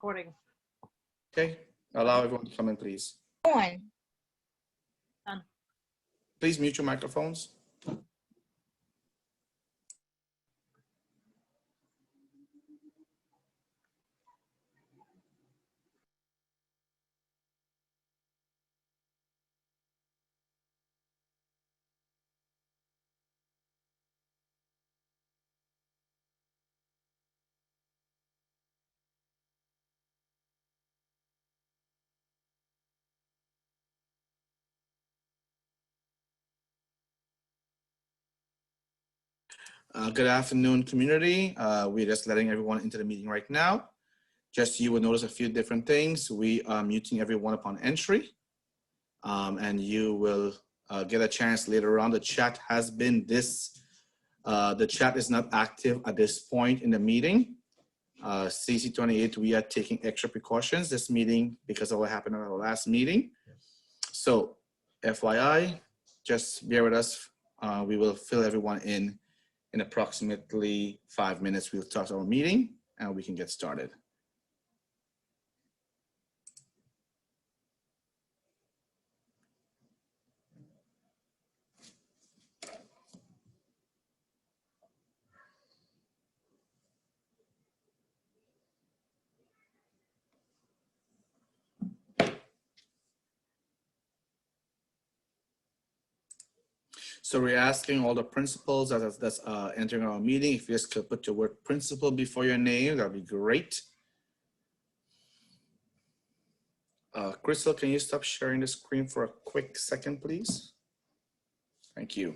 Recording. Okay, allow everyone to come in, please. On. Done. Please mute your microphones. Good afternoon, community. We're just letting everyone into the meeting right now. Just you will notice a few different things. We are muting everyone upon entry, and you will get a chance later on. The chat has been the chat is not active at this point in the meeting. CEC28, we are taking extra precautions this meeting because of what happened in our last meeting. So FYI, just bear with us. We will fill everyone in approximately 5 minutes. We'll start our meeting and we can get started. So we're asking all the principals that's entering our meeting, if you just could put your word principal before your name, that'd be great. Crystal, can you stop sharing the screen for a quick second, please? Thank you.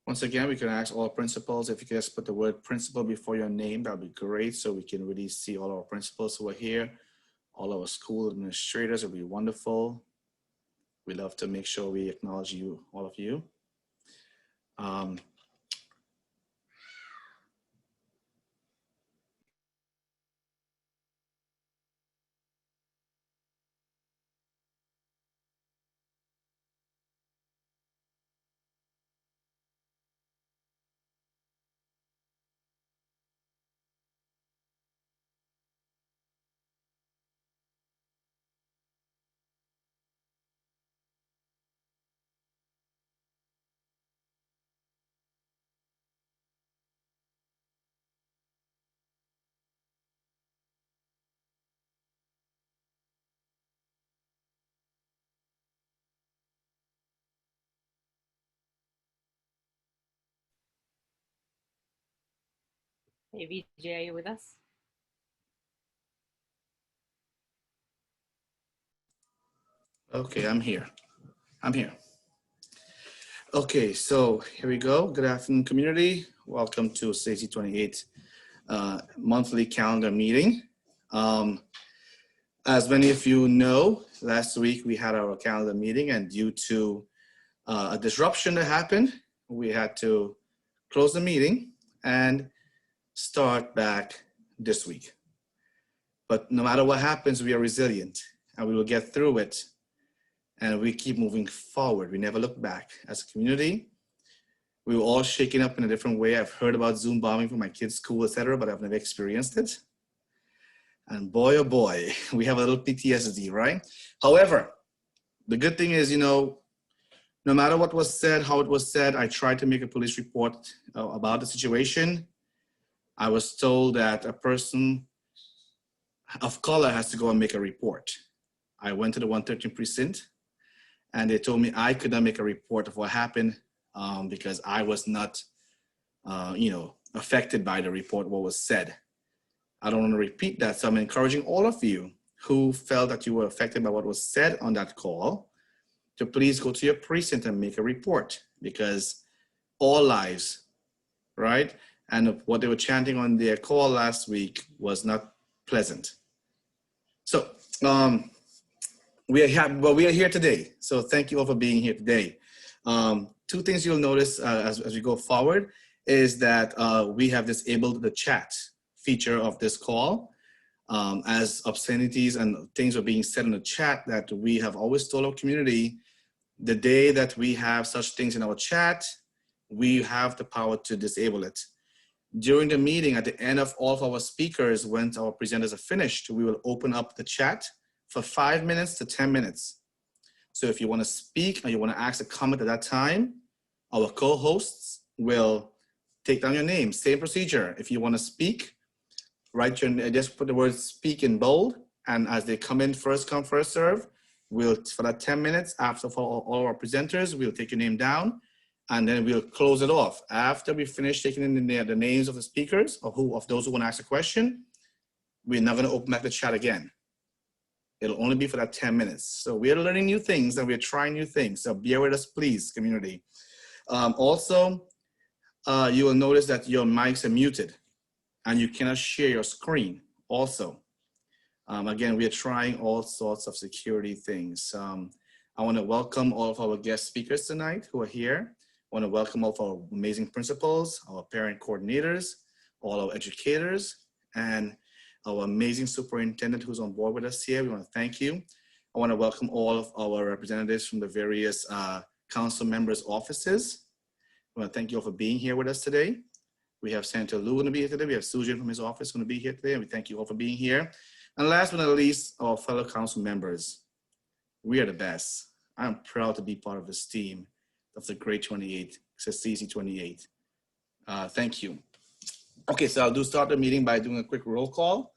Once again, we can ask all principals, if you can just put the word principal before your name, that'd be great, so we can really see all our principals who are here. All our school administrators would be wonderful. We love to make sure we acknowledge you, all of you. Hey, VJ, are you with us? Okay, I'm here. Okay, so here we go. Good afternoon, community. Welcome to CEC28 monthly calendar meeting. As many of you know, last week we had our calendar meeting, and due to a disruption that happened, we had to close the meeting and start back this week. But no matter what happens, we are resilient and we will get through it. And we keep moving forward. We never look back. As a community, we were all shaken up in a different way. I've heard about Zoom bombing from my kids' school, etc., but I've never experienced it. And boy, oh boy, we have a little PTSD, right? However, the good thing is, you know, no matter what was said, how it was said, I tried to make a police report about the situation. I was told that a person of color has to go and make a report. I went to the 113 precinct, and they told me I could not make a report of what happened because I was not, you know, affected by the report, what was said. I don't want to repeat that, so I'm encouraging all of you who felt that you were affected by what was said on that call to please go to your precinct and make a report, because all lives, right? And what they were chanting on their call last week was not pleasant. So, we are here today. So thank you all for being here today. Two things you'll notice as we go forward is that we have disabled the chat feature of this call, as obscenities and things are being said in the chat that we have always told our community, the day that we have such things in our chat, we have the power to disable it. During the meeting, at the end of all of our speakers, when our presenters are finished, we will open up the chat for 5 minutes to 10 minutes. So if you want to speak or you want to ask a comment at that time, our co-hosts will take down your name. Same procedure. If you want to speak, write your name, just put the word speak in bold. And as they come in, first come, first serve, we'll, for that 10 minutes, after for all our presenters, we'll take your name down and then we'll close it off. After we finish taking in the names of the speakers or of those who want to ask a question, we're not going to open back the chat again. It'll only be for that 10 minutes. So we're learning new things and we're trying new things. So bear with us, please, community. Also, you will notice that your mics are muted and you cannot share your screen also. Again, we are trying all sorts of security things. I want to welcome all of our guest speakers tonight who are here. I want to welcome all of our amazing principals, our parent coordinators, all our educators, and our amazing superintendent who's on board with us here. We want to thank you. I want to welcome all of our representatives from the various council members' offices. I want to thank you all for being here with us today. We have Senator Lou going to be here today. We have Susan from his office going to be here today. And we thank you all for being here. And last but not least, our fellow council members. We are the best. I'm proud to be part of this team of the Grade 28, CEC28. Thank you. Okay, so I'll start the meeting by doing a quick roll call.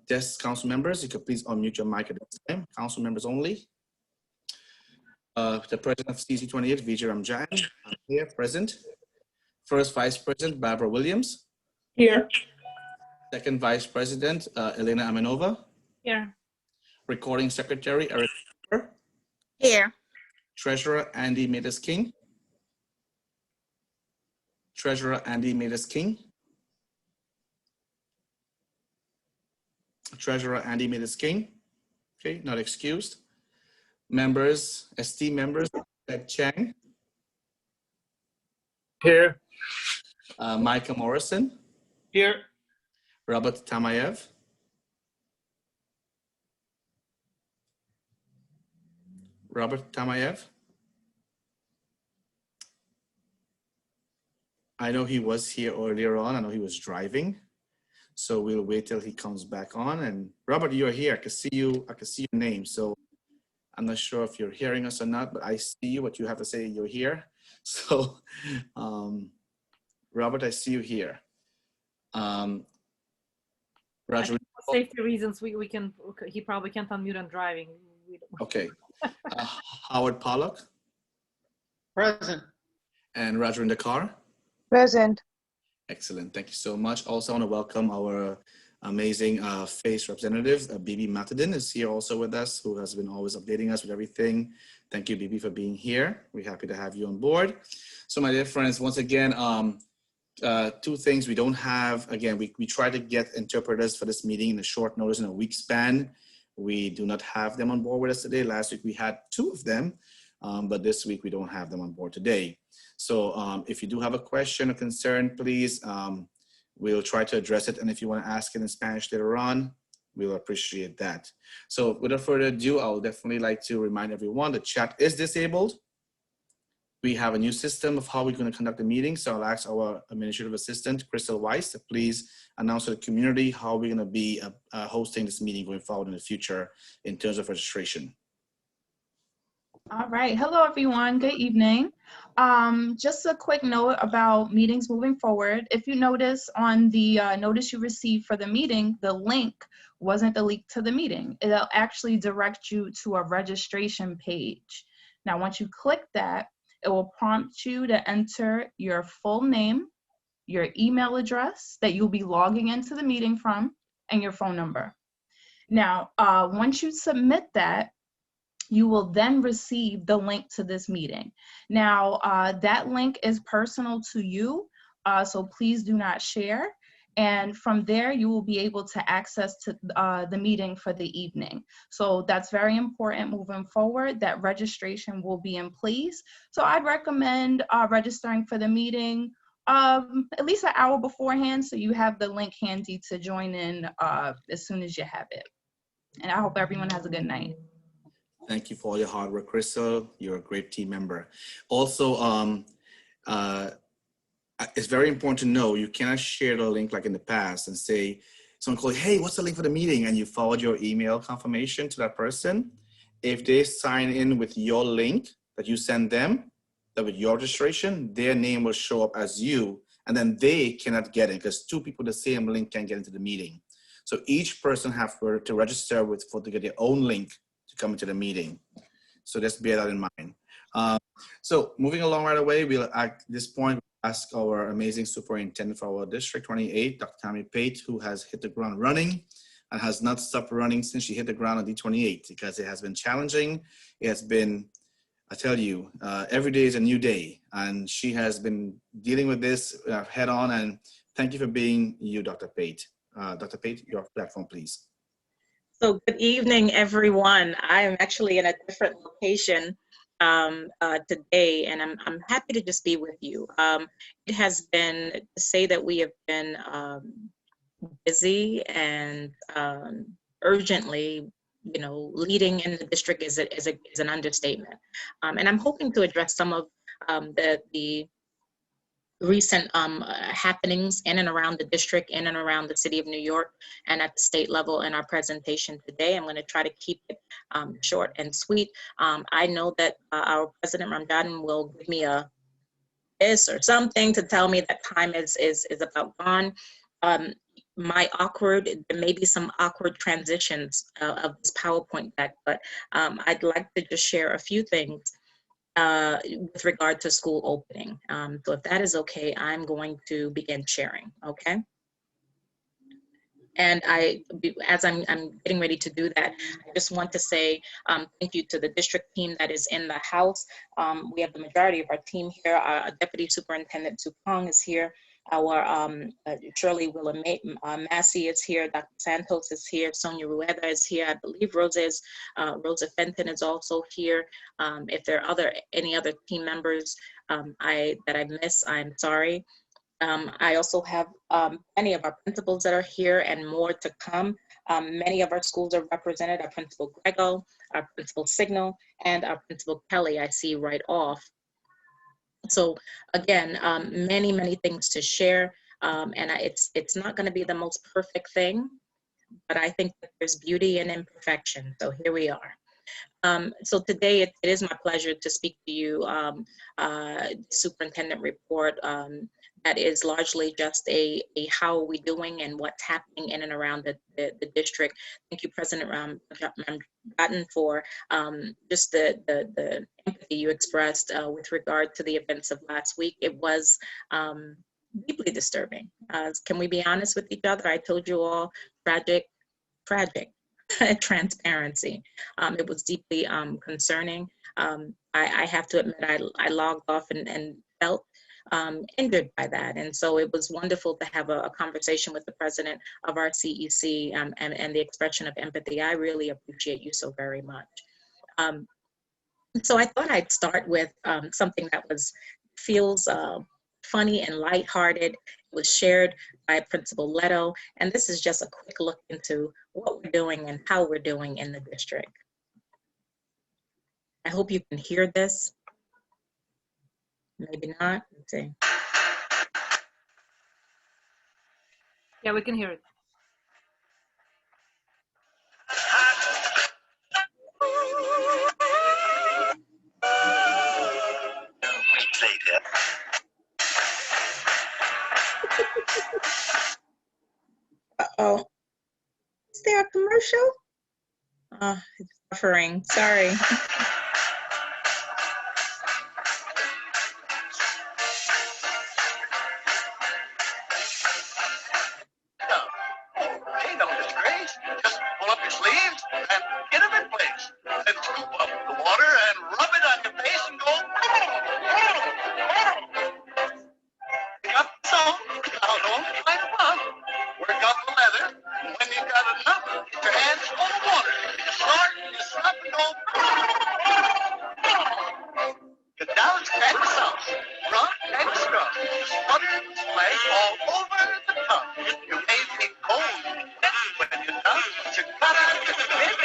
Just council members, you could please unmute your mic at this time. Council members only. The president of CEC28, Vijay Ramjan, I'm here, present. First Vice President, Barbara Williams. Here. Second Vice President, Elena Amenova. Here. Recording Secretary, Eric. Here. Treasurer, Andy Matus King. Treasurer, Andy Matus King. Treasurer, Andy Matus King. Okay, not excused. Members, esteemed members, Ed Chang. Here. Micah Morrison. Here. Robert Tamayev. Robert Tamayev. I know he was here earlier on. I know he was driving. So we'll wait till he comes back on. And Robert, you're here. I can see you. I can see your name. So I'm not sure if you're hearing us or not, but I see you. What you have to say, you're here. So Robert, I see you here. Roger. For safety reasons, we can. He probably can't unmute on driving. Okay. Howard Pollock. Present. And Roger in the car. Present. Excellent. Thank you so much. Also, I want to welcome our amazing FACE representative. Bibi Matadin is here also with us, who has been always updating us with everything. Thank you, Bibi, for being here. We're happy to have you on board. So, my dear friends, once again, two things we don't have. Again, we try to get interpreters for this meeting in a short notice, in a week span. We do not have them on board with us today. Last week we had 2 of them, but this week we don't have them on board today. So if you do have a question or concern, please, we'll try to address it. And if you want to ask it in Spanish later on, we'll appreciate that. So without further ado, I would definitely like to remind everyone the chat is disabled. We have a new system of how we're going to conduct the meeting. So I'll ask our administrative assistant, Kreyòl Ayisyen, to please announce to the community how we're going to be hosting this meeting going forward in the future in terms of registration. All right. Hello, everyone. Good evening. Just a quick note about meetings moving forward. If you notice on the notice you received for the meeting, the link wasn't the link to the meeting. It'll actually direct you to a registration page. Now, once you click that, it will prompt you to enter your full name, your email address that you'll be logging into the meeting from, and your phone number. Now, once you submit that, you will then receive the link to this meeting. Now, that link is personal to you, so please do not share. And from there, you will be able to access to the meeting for the evening. So that's very important moving forward, that registration will be in place. So I'd recommend registering for the meeting at least an hour beforehand, so you have the link handy to join in as soon as you have it. And I hope everyone has a good night. Thank you for all your hard work, Kreyòl. You're a great team member. Also, it's very important to know you cannot share the link like in the past and say, someone calls, hey, what's the link for the meeting? And you forward your email confirmation to that person. If they sign in with your link that you send them, that with your registration, their name will show up as you, and then they cannot get it because two people with the same link can't get into the meeting. So each person has to register to get their own link to come into the meeting. So just bear that in mind. So moving along right away, we'll at this point ask our amazing superintendent for our District 28, Dr. Tammy Pate, who has hit the ground running and has not stopped running since she hit the ground on D28 because it has been challenging. It has been, I tell you, every day is a new day, and she has been dealing with this head on. And thank you for being you, Dr. Pate. Dr. Pate, your platform, please. So good evening, everyone. I am actually in a different location today, and I'm happy to just be with you. It has been, to say that we have been busy and urgently, leading in the district is an understatement. And I'm hoping to address some of the recent happenings in and around the district, in and around the city of New York, and at the state level in our presentation today. I'm going to try to keep it short and sweet. I know that our President Ramjadan will give me a this or something to tell me that time is about gone. There may be some awkward transitions of this PowerPoint deck, but I'd like to just share a few things with regard to school opening. So if that is okay, I'm going to begin sharing, okay? And as I'm getting ready to do that, I just want to say thank you to the district team that is in the house. We have the majority of our team here. Our Deputy Superintendent Supong is here. Our Shirley Massey is here. Dr. Santos is here. Sonia Rueda is here. I believe Rosa Fenton is also here. If there are any other team members that I miss, I'm sorry. I also have many of our principals that are here and more to come. Many of our schools are represented. Our Principal Grego, our Principal Signal, and our Principal Kelly I see right off. So again, many things to share, and it's not going to be the most perfect thing, but I think that there's beauty in imperfection. So here we are. So today it is my pleasure to speak to you, superintendent report that is largely just a how are we doing and what's happening in and around the district. Thank you, President Ramjadan, for just the empathy you expressed with regard to the events of last week. It was deeply disturbing. Can we be honest with each other? I told you all, tragic transparency. It was deeply concerning. I have to admit, I logged off and felt injured by that. And so it was wonderful to have a conversation with the president of our CEC and the expression of empathy. I really appreciate you so very much. So I thought I'd start with something that feels funny and lighthearted. It was shared by Principal Leto, and this is just a quick look into what we're doing and how we're doing in the district. I hope you can hear this. Maybe not. Let's see. Yeah, we can hear it. Uh-oh. Is there a commercial? It's buffering. Sorry. Hey, no disgrace. Just pull up your sleeves and get them in place. Then scoop up the water and rub it on your face and go. You got some. Now don't fight above. Work out the leather. And when you got enough, get your hands full of water. You start, you stop, and go. Get down and south. Run and scrub. Sputter and splash all over the top. You may be cold when you're done, but you gotta admit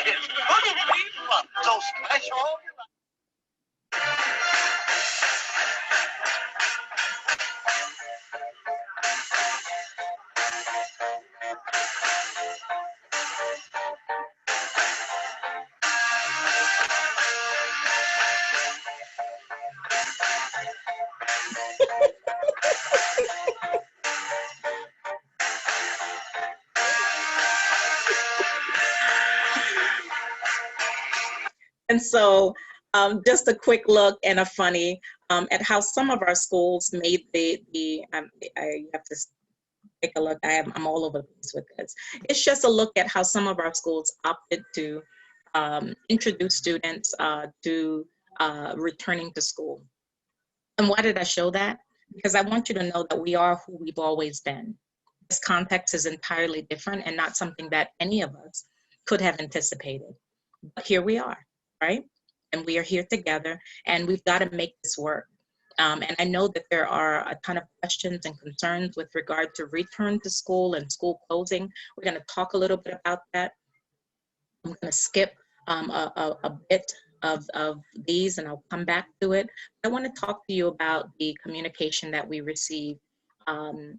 it's good to be fun. So splash all your life. And so just a quick look and a funny at how some of our schools made I have to take a look. I'm all over the place with this. It's just a look at how some of our schools opted to introduce students to returning to school. And why did I show that? Because I want you to know that we are who we've always been. This context is entirely different and not something that any of us could have anticipated. But here we are, right? And we are here together, and we've got to make this work. And I know that there are a ton of questions and concerns with regard to return to school and school closing. We're going to talk a little bit about that. I'm going to skip a bit of these, and I'll come back to it. I want to talk to you about the communication that we received 2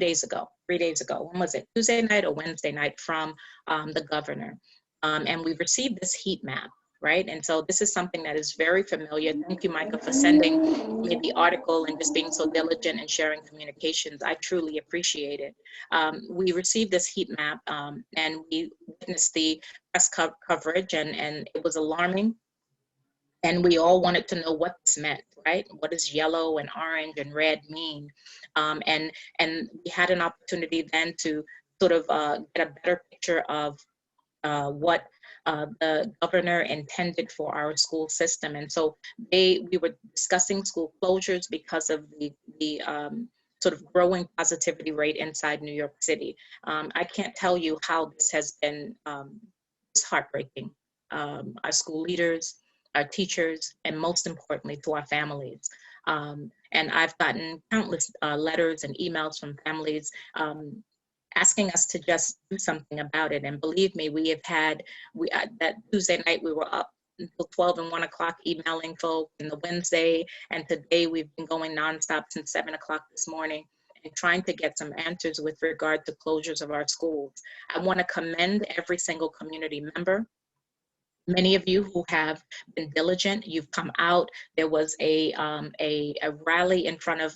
days ago, 3 days ago. When was it? Tuesday night or Wednesday night from the governor. And we received this heat map, right? And so this is something that is very familiar. Thank you, Micah, for sending me the article and just being so diligent and sharing communications. I truly appreciate it. We received this heat map and we witnessed the press coverage, and it was alarming. And we all wanted to know what this meant, right? What does yellow and orange and red mean? And we had an opportunity then to sort of get a better picture of what the governor intended for our school system. And so we were discussing school closures because of the sort of growing positivity rate inside New York City. I can't tell you how this has been it's heartbreaking. Our school leaders, our teachers, and most importantly to our families. And I've gotten countless letters and emails from families asking us to just do something about it. And believe me, we have had, that Tuesday night we were up until 12 and 1 o'clock emailing folks, and the Wednesday, and today we've been going nonstop since 7 o'clock this morning and trying to get some answers with regard to closures of our schools. I want to commend every single community member. Many of you who have been diligent, you've come out. There was a rally in front of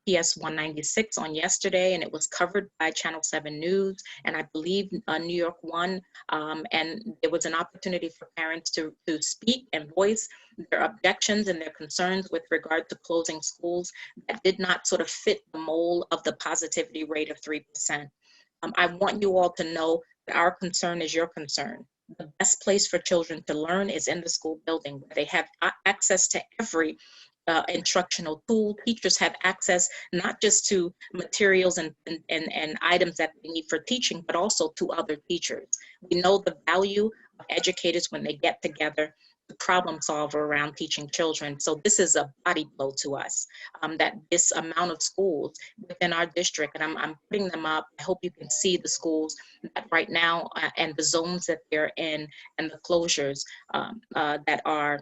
PS 196 on yesterday, and it was covered by Channel 7 News, and I believe New York One, and there was an opportunity for parents to speak and voice their objections and their concerns with regard to closing schools that did not sort of fit the mold of the positivity rate of 3%. I want you all to know that our concern is your concern. The best place for children to learn is in the school building, where they have access to every instructional tool. Teachers have access not just to materials and items that they need for teaching, but also to other teachers. We know the value of educators when they get together to problem solve around teaching children. So this is a body blow to us, that this amount of schools within our district, and I'm putting them up. I hope you can see the schools that right now and the zones that they're in and the closures that are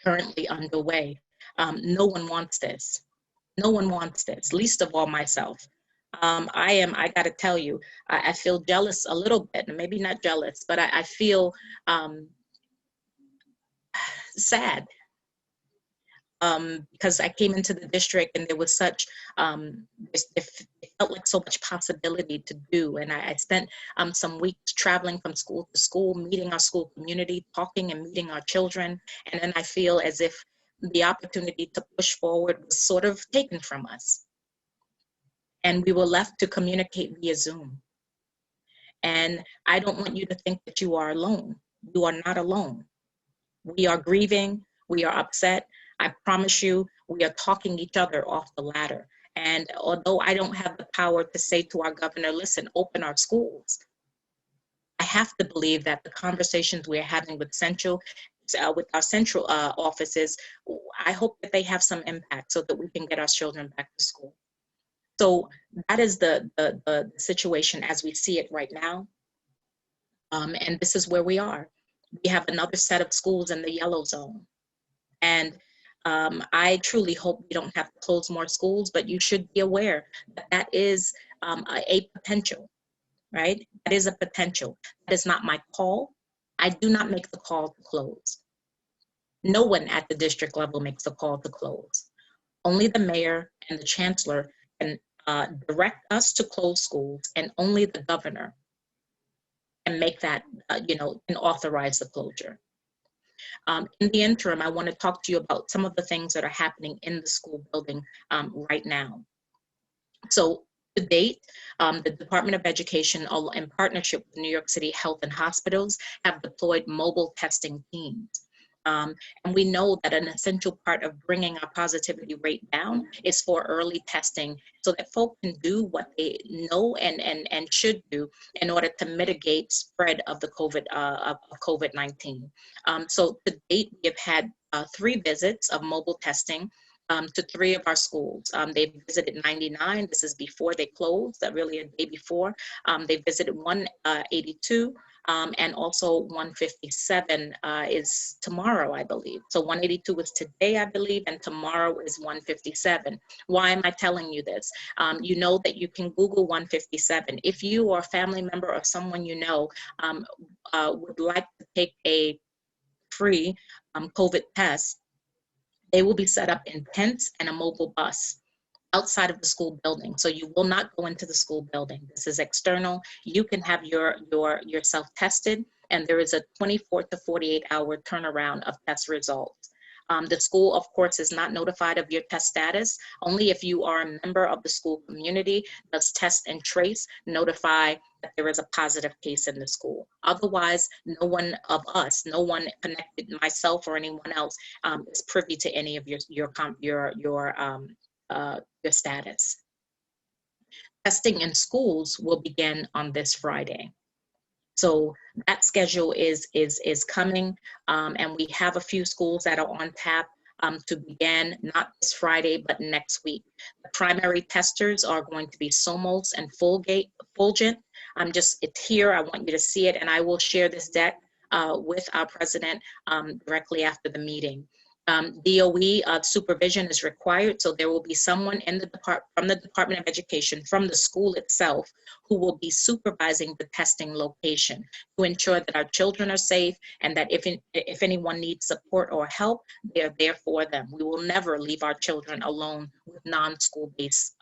currently underway. No one wants this. No one wants this, least of all myself. I got to tell you, I feel jealous a little bit, and maybe not jealous, but I feel sad because I came into the district and there was such, it felt like so much possibility to do. And I spent some weeks traveling from school to school, meeting our school community, talking and meeting our children. And then I feel as if the opportunity to push forward was sort of taken from us. And we were left to communicate via Zoom. And I don't want you to think that you are alone. You are not alone. We are grieving, we are upset. I promise you, we are talking each other off the ladder. And although I don't have the power to say to our governor, listen, open our schools, I have to believe that the conversations we're having with our central offices, I hope that they have some impact so that we can get our children back to school. So that is the situation as we see it right now. And this is where we are. We have another set of schools in the yellow zone. And I truly hope we don't have to close more schools, but you should be aware that that is a potential, right? That is a potential. That is not my call. I do not make the call to close. No one at the district level makes the call to close. Only the mayor and the chancellor can direct us to close schools, and only the governor and make that, and authorize the closure. In the interim, I want to talk to you about some of the things that are happening in the school building right now. So to date, the Department of Education, in partnership with New York City Health and Hospitals, have deployed mobile testing teams. And we know that an essential part of bringing our positivity rate down is for early testing so that folk can do what they know and should do in order to mitigate spread of the COVID-19. So to date, we have had 3 visits of mobile testing to 3 of our schools. They visited 99. This is before they closed, really a day before. They visited 182. And also 157 is tomorrow, I believe. So 182 is today, I believe, and tomorrow is 157. Why am I telling you this? You know that you can Google 157. If you or a family member or someone you know would like to take a free COVID test, they will be set up in tents and a mobile bus outside of the school building. So you will not go into the school building. This is external. You can have yourself tested, and there is a 24 to 48 hour turnaround of test results. The school, of course, is not notified of your test status. Only if you are a member of the school community does Test and Trace notify that there is a positive case in the school. Otherwise, no one of us, no one connected, myself or anyone else, is privy to any of your status. Testing in schools will begin on this Friday. So that schedule is coming, and we have a few schools that are on tap to begin not this Friday, but next week. The primary testers are going to be Somos and Fulgent. It's here, I want you to see it, and I will share this deck with our president directly after the meeting. DOE supervision is required, so there will be someone in from the Department of Education, from the school itself, who will be supervising the testing location to ensure that our children are safe and that if anyone needs support or help, they're there for them. We will never leave our children alone with non-school-based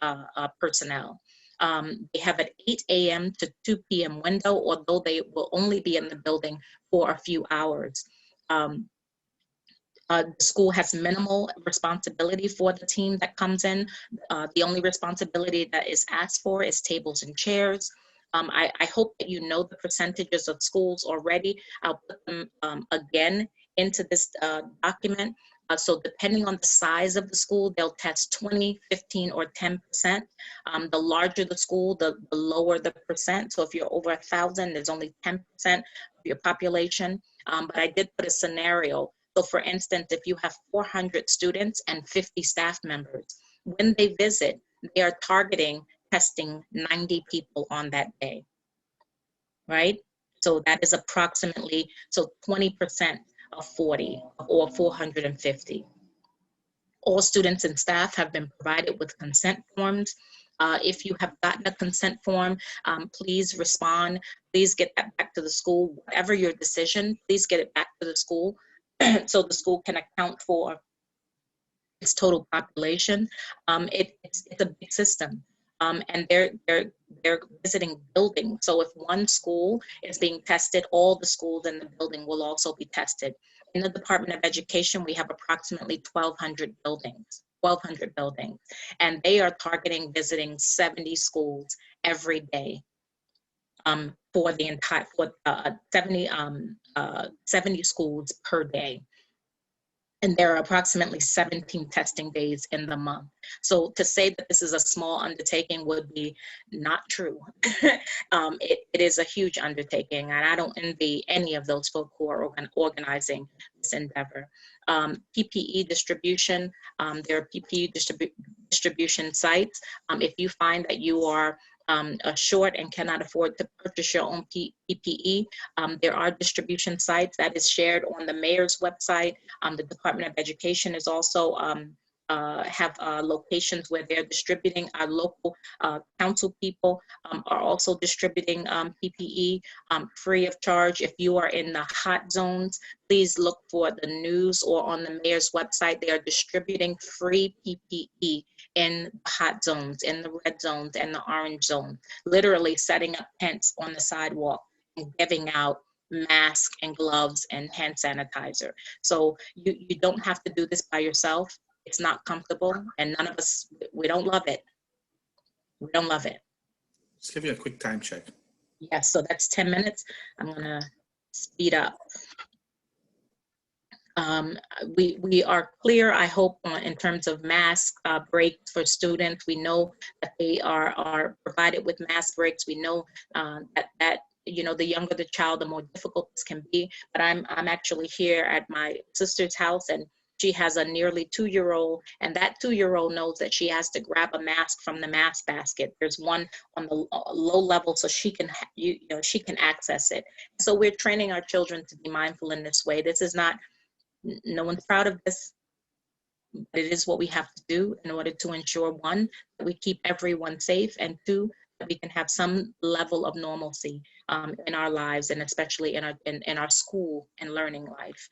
personnel. They have an 8 a.m. to 2 p.m. window, although they will only be in the building for a few hours. The school has minimal responsibility for the team that comes in. The only responsibility that is asked for is tables and chairs. I hope that you know the percentages of schools already. I'll put them again into this document. So depending on the size of the school, they'll test 20, 15, or 10%. The larger the school, the lower the percent. So if you're over 1,000, there's only 10% of your population. But I did put a scenario. So for instance, if you have 400 students and 50 staff members, when they visit, they are targeting testing 90 people on that day, right? So that is approximately, 20% of 40 or 450. All students and staff have been provided with consent forms. If you have gotten a consent form, please respond. Please get that back to the school. Whatever your decision, please get it back to the school so the school can account for its total population. It's a big system. And they're visiting buildings. So if one school is being tested, all the schools in the building will also be tested. In the Department of Education, we have approximately 1,200 buildings, and they are targeting visiting 70 schools every day for the entire 70 schools per day. And there are approximately 17 testing days in the month. So to say that this is a small undertaking would be not true. It is a huge undertaking, and I don't envy any of those folk who are organizing this endeavor. PPE distribution, there are PPE distribution sites. If you find that you are short and cannot afford to purchase your own PPE, there are distribution sites that is shared on the mayor's website. The Department of Education is also have locations where they're distributing. Our local council people are also distributing PPE free of charge. If you are in the hot zones, please look for the news or on the mayor's website. They are distributing free PPE in hot zones, in the red zones and the orange zone, literally setting up tents on the sidewalk and giving out mask and gloves and hand sanitizer. So you don't have to do this by yourself. It's not comfortable, and none of us, we don't love it. We don't love it. Let's give you a quick time check. Yes, so that's 10 minutes. I'm gonna speed up. We are clear, I hope, in terms of mask breaks for students. We know that they are provided with mask breaks. We know that you know, the younger the child, the more difficult this can be. But I'm actually here at my sister's house, and she has a nearly 2-year-old, and that 2-year-old knows that she has to grab a mask from the mask basket. There's one on the low level, so she can she can access it. So we're training our children to be mindful in this way. This is not, no one's proud of this, but it is what we have to do in order to ensure, one, that we keep everyone safe, and two, that we can have some level of normalcy in our lives, and especially in our school and learning life.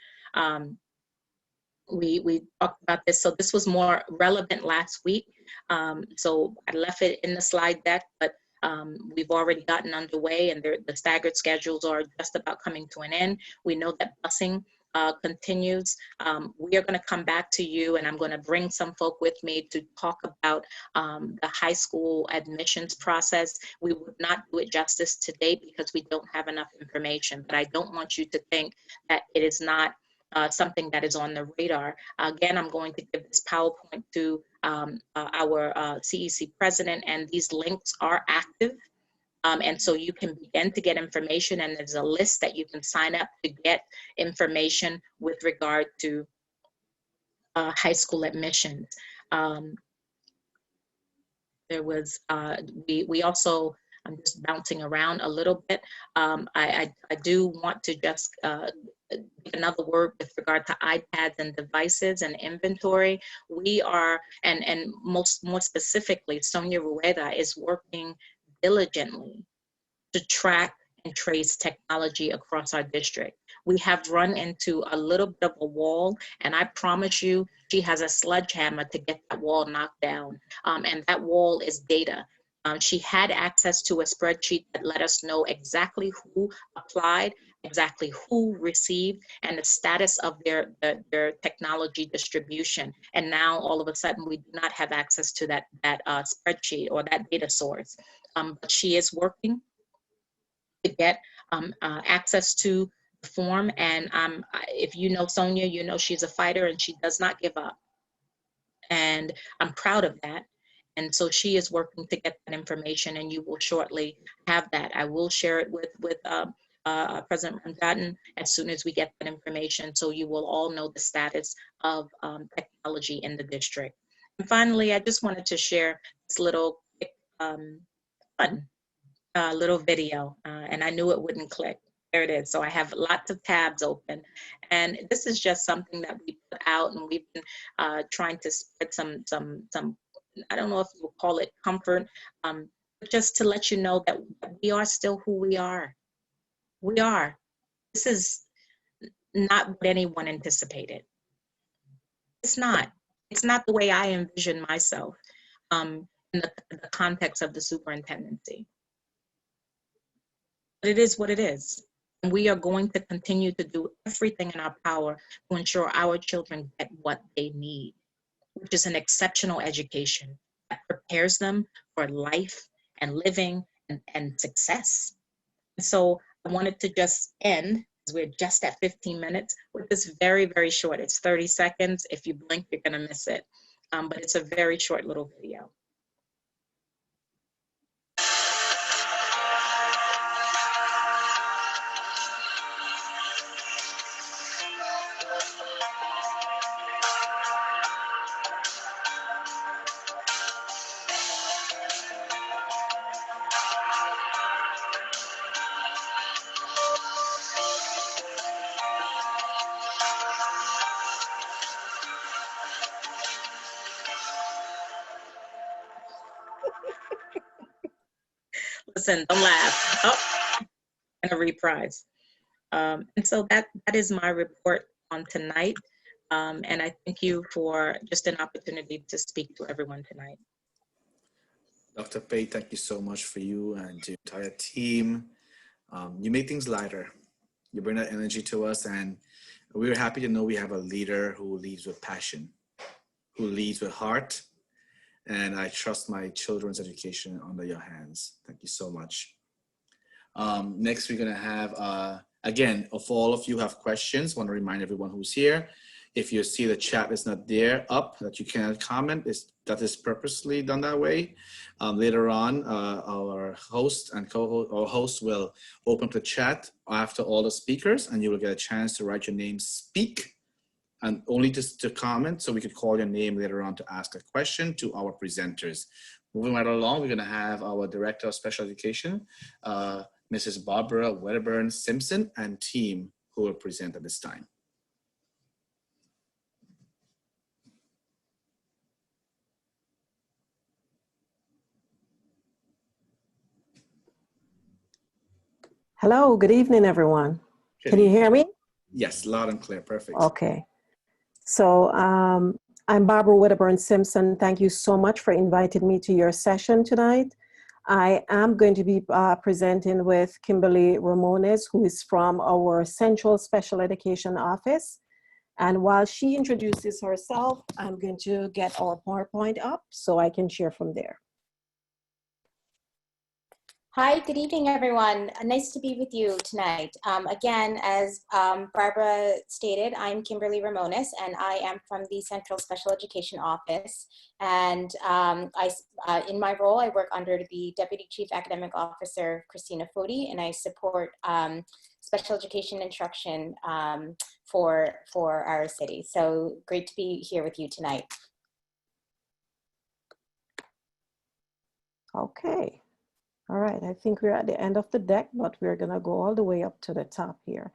We talked about this, so this was more relevant last week. So I left it in the slide deck, but we've already gotten underway, and the staggered schedules are just about coming to an end. We know that busing continues. We are going to come back to you, and I'm going to bring some folk with me to talk about the high school admissions process. We would not do it justice today because we don't have enough information, but I don't want you to think that it is not something that is on the radar. Again, I'm going to give this PowerPoint to our CEC president, and these links are active. And so you can begin to get information, and there's a list that you can sign up to get information with regard to high school admissions. There was, we also, I'm just bouncing around a little bit. I do want to just give another word with regard to iPads and devices and inventory. We are, and more specifically, Sonia Rueda is working diligently to track and trace technology across our district. We have run into a little bit of a wall, and I promise you, she has a sledgehammer to get that wall knocked down. And that wall is data. She had access to a spreadsheet that let us know exactly who applied, exactly who received, and the status of their technology distribution. And now all of a sudden we do not have access to that spreadsheet or that data source. But she is working to get access to the form. And if you know Sonia, you know she's a fighter and she does not give up. And I'm proud of that. And so she is working to get that information, and you will shortly have that. I will share it with President Ramjaden as soon as we get that information, so you will all know the status of technology in the district. And finally, I just wanted to share this little quick, fun little video, and I knew it wouldn't click. There it is. So I have lots of tabs open, and this is just something that we put out, and we've been trying to spread some I don't know if you'll call it comfort, but just to let you know that we are still who we are. We are. This is not what anyone anticipated. It's not. It's not the way I envision myself in the context of the superintendency. But it is what it is. And we are going to continue to do everything in our power to ensure our children get what they need, which is an exceptional education that prepares them for life and living and success. And so I wanted to just end, because we're just at 15 minutes, with this very, very short, it's 30 seconds. If you blink, you're gonna miss it. But it's a very short little video. Listen, don't laugh. Oh, and a reprise. And so that is my report on tonight. And I thank you for just an opportunity to speak to everyone tonight. Dr. Pei, thank you so much for you and your entire team. You made things lighter. You bring that energy to us, and we're happy to know we have a leader who leads with passion, who leads with heart, and I trust my children's education under your hands. Thank you so much. Next, we're going to have, again, if all of you have questions, I want to remind everyone who's here, if you see the chat is not there up, that you cannot comment, that is purposely done that way. Later on, our host and co-host or host will open the chat after all the speakers, and you will get a chance to write your name, speak, and only just to comment, so we could call your name later on to ask a question to our presenters. Moving right along, we're going to have our Director of Special Education, Mrs. Barbara Wedderburn Simpson, and team who will present at this time. Hello, good evening, everyone. Can you hear me? Yes, loud and clear, perfect. Okay. So I'm Barbara Wedderburn Simpson. Thank you so much for inviting me to your session tonight. I am going to be presenting with Kimberly Ramones, who is from our Central Special Education Office. And while she introduces herself, I'm going to get our PowerPoint up so I can share from there. Hi, good evening, everyone. Nice to be with you tonight. Again, as Barbara stated, I'm Kimberly Ramones, and I am from the Central Special Education Office. And in my role, I work under the Deputy Chief Academic Officer, Christina Foti, and I support special education instruction for our city. So great to be here with you tonight. Okay. All right, I think we're at the end of the deck, but we're gonna go all the way up to the top here.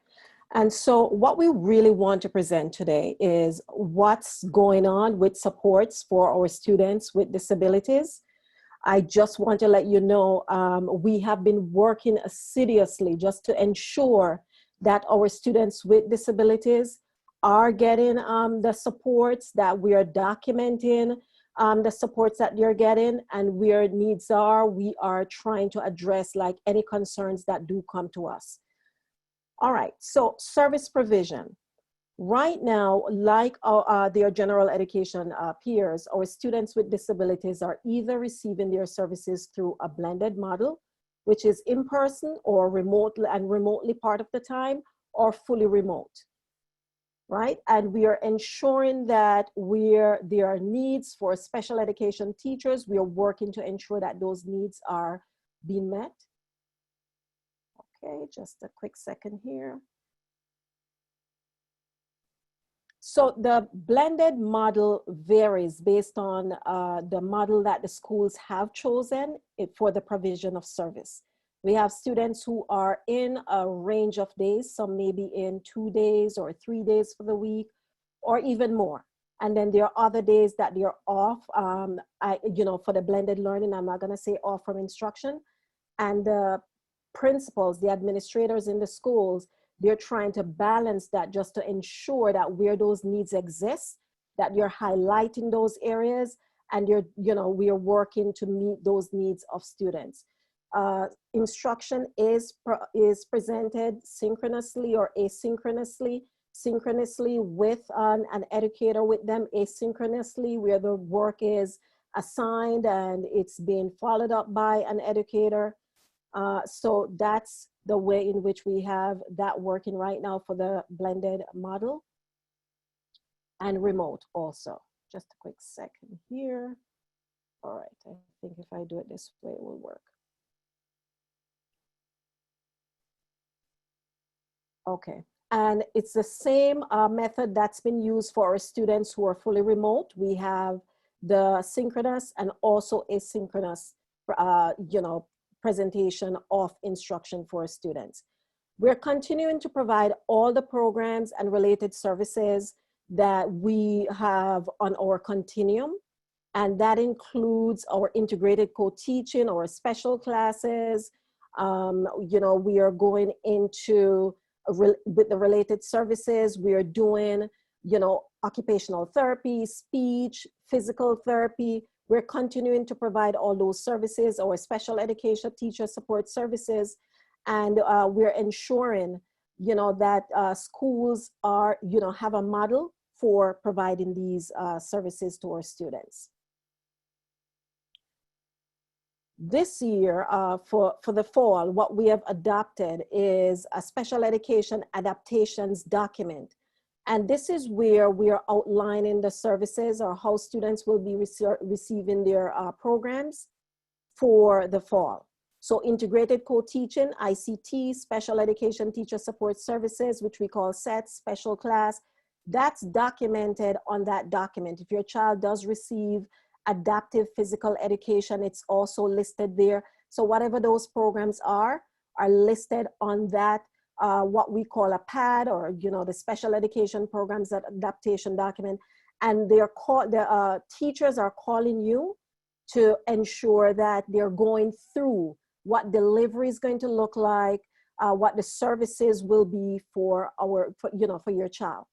And so what we really want to present today is what's going on with supports for our students with disabilities. I just want to let you know, we have been working assiduously just to ensure that our students with disabilities are getting the supports, that we are documenting the supports that they're getting, and where needs are, we are trying to address like any concerns that do come to us. All right, so service provision. Right now, like their general education peers, our students with disabilities are either receiving their services through a blended model, which is in person or remotely part of the time, or fully remote. Right? And we are ensuring that where there are needs for special education teachers, we are working to ensure that those needs are being met. Okay, just a quick second here. So the blended model varies based on the model that the schools have chosen for the provision of service. We have students who are in a range of days, some maybe in 2 days or 3 days for the week, or even more. And then there are other days that they're off, for the blended learning. I'm not gonna say off from instruction. And the principals, the administrators in the schools, they're trying to balance that just to ensure that where those needs exist, that you're highlighting those areas, and we are working to meet those needs of students. Instruction is presented synchronously or asynchronously, synchronously with an educator with them, asynchronously where the work is assigned and it's being followed up by an educator. So that's the way in which we have that working right now for the blended model, and remote also. Just a quick second here. All right, I think if I do it this way, it will work. Okay, and it's the same method that's been used for our students who are fully remote. We have the synchronous and also asynchronous, presentation of instruction for students. We're continuing to provide all the programs and related services that we have on our continuum, and that includes our integrated co-teaching, our special classes. We are going into with the related services. We are doing, occupational therapy, speech, physical therapy. We're continuing to provide all those services, our special education teacher support services, and we're ensuring you know, that schools are, you know, have a model for providing these services to our students. This year, for the fall, what we have adopted is a special education adaptations document. And this is where we are outlining the services or how students will be receiving their programs for the fall. So integrated co-teaching, ICT, special education teacher support services, which we call SETS, special class, that's documented on that document. If your child does receive adaptive physical education, it's also listed there. So whatever those programs are listed on that, what we call a PAD, or, you know, the special education programs, that adaptation document. And the teachers are calling you to ensure that they're going through what delivery is going to look like, what the services will be for your child.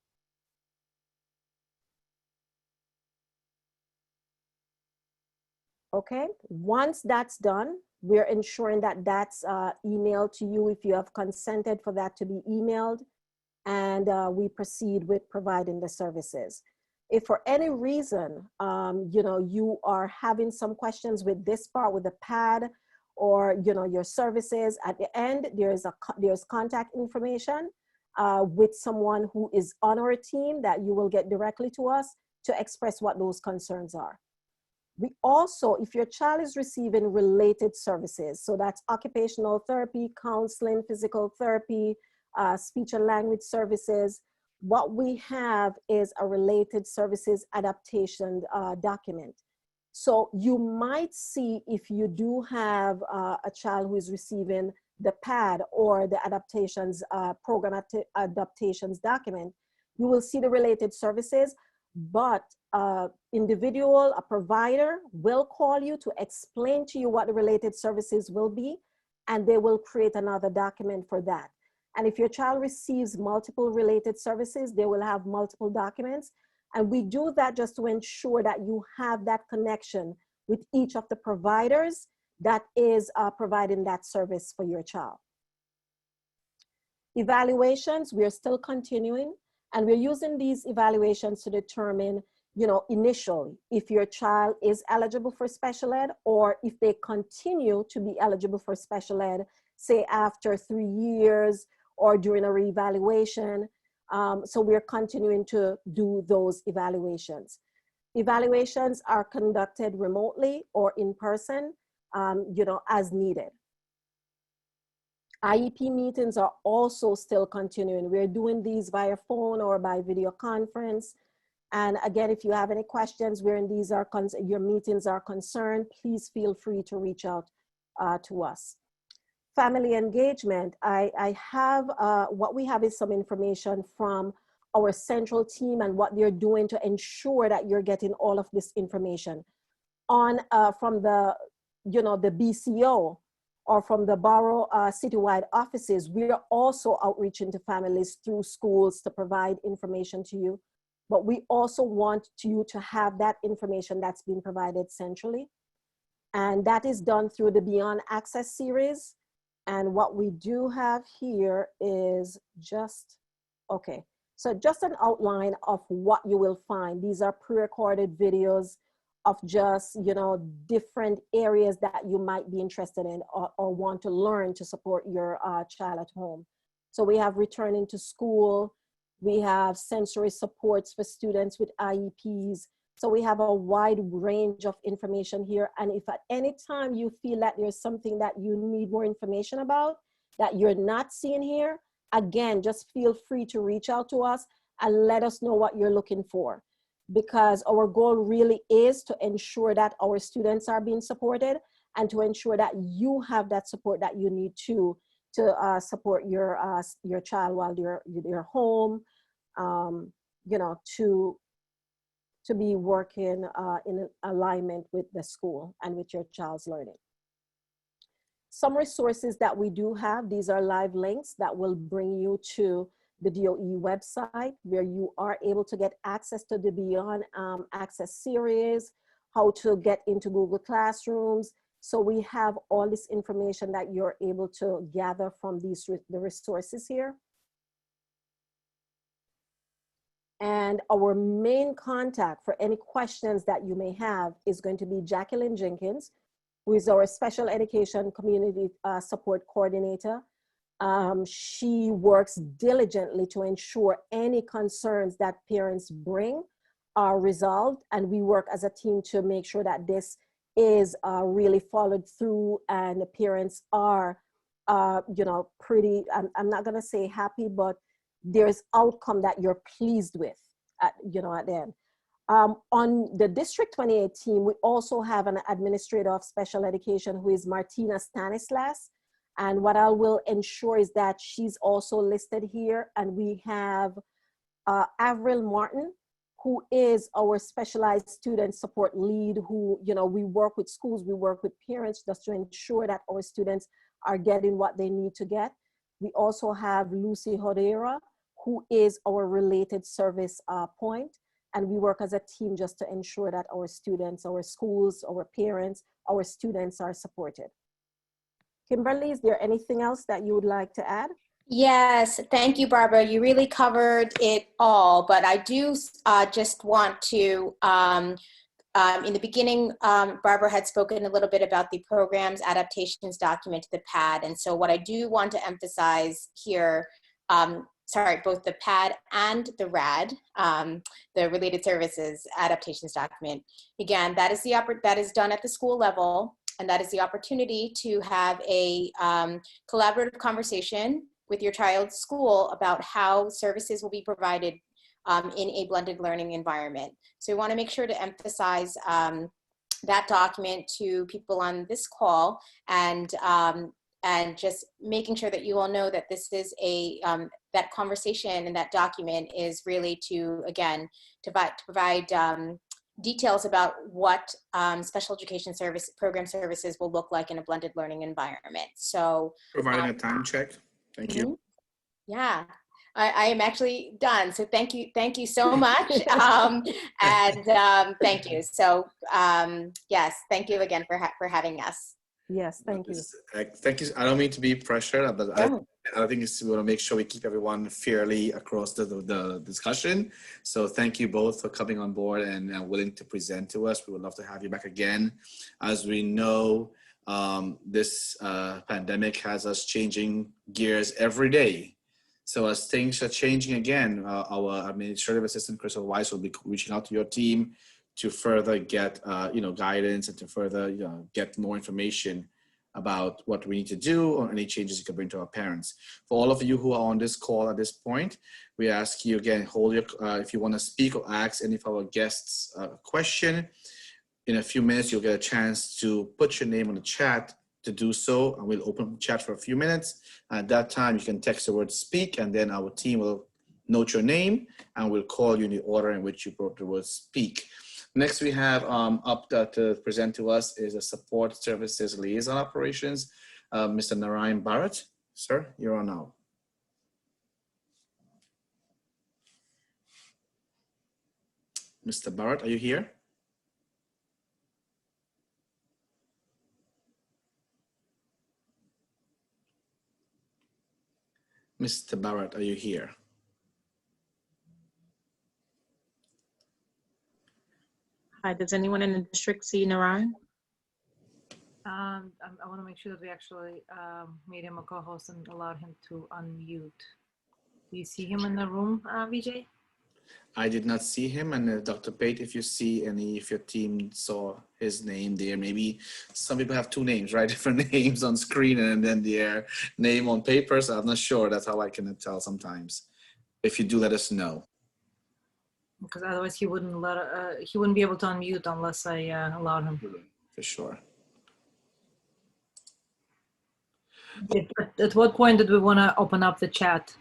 Okay, once that's done, we're ensuring that that's emailed to you if you have consented for that to be emailed, and we proceed with providing the services. If for any reason, you know, you are having some questions with this part, with the PAD, or, you know, your services, at the end, there's contact information with someone who is on our team that you will get directly to us to express what those concerns are. We also, if your child is receiving related services, so that's occupational therapy, counseling, physical therapy, speech and language services, what we have is a related services adaptation document. So you might see, if you do have a child who is receiving the PAD or the adaptations program adaptations document, you will see the related services, but individual, a provider will call you to explain to you what the related services will be, and they will create another document for that. And if your child receives multiple related services, they will have multiple documents. And we do that just to ensure that you have that connection with each of the providers that is providing that service for your child. Evaluations, we're still continuing, and we're using these evaluations to determine, you know, initially, if your child is eligible for special ed, or if they continue to be eligible for special ed, say after 3 years or during a reevaluation. So we're continuing to do those evaluations. Evaluations are conducted remotely or in person, you know, as needed. IEP meetings are also still continuing. We're doing these via phone or by video conference. And again, if you have any questions wherein these are your meetings are concerned, please feel free to reach out to us. Family engagement, I have, what we have is some information from our central team and what they're doing to ensure that you're getting all of this information on from the, you know, the BCO or from the borough citywide offices. We are also outreaching to families through schools to provide information to you. But we also want you to have that information that's been provided centrally. And that is done through the Beyond Access series. And what we do have here is just, okay. So just an outline of what you will find. These are pre-recorded videos of just, you know, different areas that you might be interested in or want to learn to support your child at home. So we have returning to school. We have sensory supports for students with IEPs. So we have a wide range of information here. And if at any time you feel that there's something that you need more information about that you're not seeing here, again, just feel free to reach out to us and let us know what you're looking for. Because our goal really is to ensure that our students are being supported and to ensure that you have that support that you need to support your child while you're home, you know, to be working in alignment with the school and with your child's learning. Some resources that we do have, these are live links that will bring you to the DOE website where you are able to get access to the Beyond Access series, how to get into Google Classrooms. So we have all this information that you're able to gather from the resources here. And our main contact for any questions that you may have is going to be Jacqueline Jenkins, who is our special education community support coordinator. She works diligently to ensure any concerns that parents bring are resolved, and we work as a team to make sure that this is really followed through, and the parents are, you know, pretty, I'm not gonna say happy, but there's outcome that you're pleased with, you know, at the end. On the District 28 team, we also have an administrator of special education who is Martina Stanislas. And what I will ensure is that she's also listed here. And we have Avril Martin, who is our specialized student support lead, who, you know, we work with schools, we work with parents just to ensure that our students are getting what they need to get. We also have Lucy Hodera, who is our related service point. And we work as a team just to ensure that our students, our schools, our parents, our students are supported. Kimberly, is there anything else that you would like to add? Yes, thank you, Barbara. You really covered it all, but I do just want to, in the beginning, Barbara had spoken a little bit about the program's adaptations document to the PAD. And so what I do want to emphasize here, both the PAD and the RAD, the related services adaptations document. Again, that is done at the school level, and that is the opportunity to have a collaborative conversation with your child's school about how services will be provided in a blended learning environment. So we want to make sure to emphasize that document to people on this call, and just making sure that you all know that this is a that conversation and that document is really to, again, to provide details about what special education service program services will look like in a blended learning environment. So Providing a time check. Thank you. Yeah, I am actually done. So thank you so much. Thank you. So yes, thank you again for having us. Yes, thank you. Thank you. I don't mean to be pressured, but I think we want to make sure we keep everyone fairly across the discussion. So thank you both for coming on board and willing to present to us. We would love to have you back again. As we know, this pandemic has us changing gears every day. So as things are changing again, our administrative assistant, Kreyòl Ayisyen, will be reaching out to your team to further get guidance and to further get more information about what we need to do or any changes you can bring to our parents. For all of you who are on this call at this point, we ask you again, hold your if you want to speak or ask any of our guests a question. In a few minutes, you'll get a chance to put your name on the chat to do so, and we'll open the chat for a few minutes. At that time, you can text the word speak, and then our team will note your name and we'll call you in the order in which you brought the word speak. Next, we have up to present to us is a support services liaison operations, Mr. Narayan Bharat. Sir, you're on now. Mr. Bharat, are you here? Mr. Bharat, are you here? Hi, does anyone in the district see Narayan? I want to make sure that we actually made him a co-host and allowed him to unmute. Do you see him in the room, Vijay? I did not see him, and Dr. Pate, if you see if your team saw his name there, maybe some people have two names, right? Different names on screen and then their name on paper, so I'm not sure. That's how I can tell sometimes. If you do, let us know. Because otherwise he wouldn't he wouldn't be able to unmute unless I allowed him. For sure. At what point did we want to open up the chat?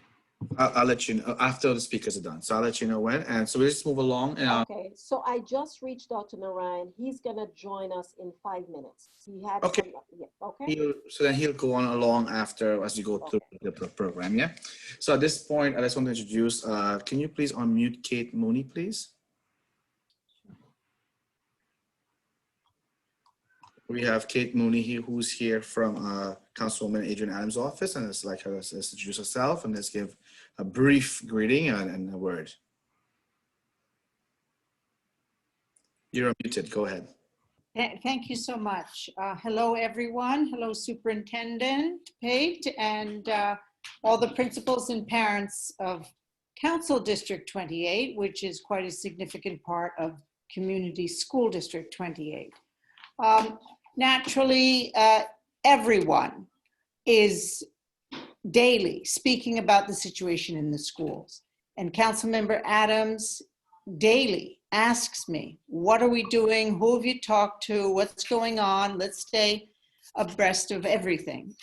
I'll let you know after the speakers are done. So I'll let you know when. And so we'll just move along. Okay, so I just reached out to Narayan. He's gonna join us in 5 minutes. He had okay. Okay. So then he'll go on along after as you go through the program. Yeah. So at this point, I just want to introduce. Can you please unmute Kate Mooney, please? We have Kate Mooney here, who's here from Councilwoman Adrienne Adams' office, and it's like her to introduce herself and let's give a brief greeting and a word. You're muted. Go ahead. Thank you so much. Hello, everyone. Hello, Superintendent Pate, and all the principals and parents of Council District 28, which is quite a significant part of Community School District 28. Naturally, everyone is daily speaking about the situation in the schools. And Councilmember Adams daily asks me, what are we doing? Who have you talked to? What's going on? Let's stay abreast of everything.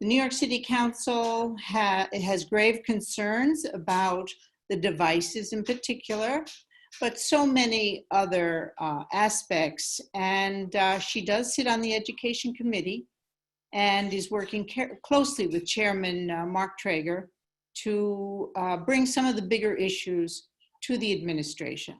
The New York City Council has grave concerns about the devices in particular, but so many other aspects. And she does sit on the Education Committee and is working closely with Chairman Mark Traeger to bring some of the bigger issues to the administration.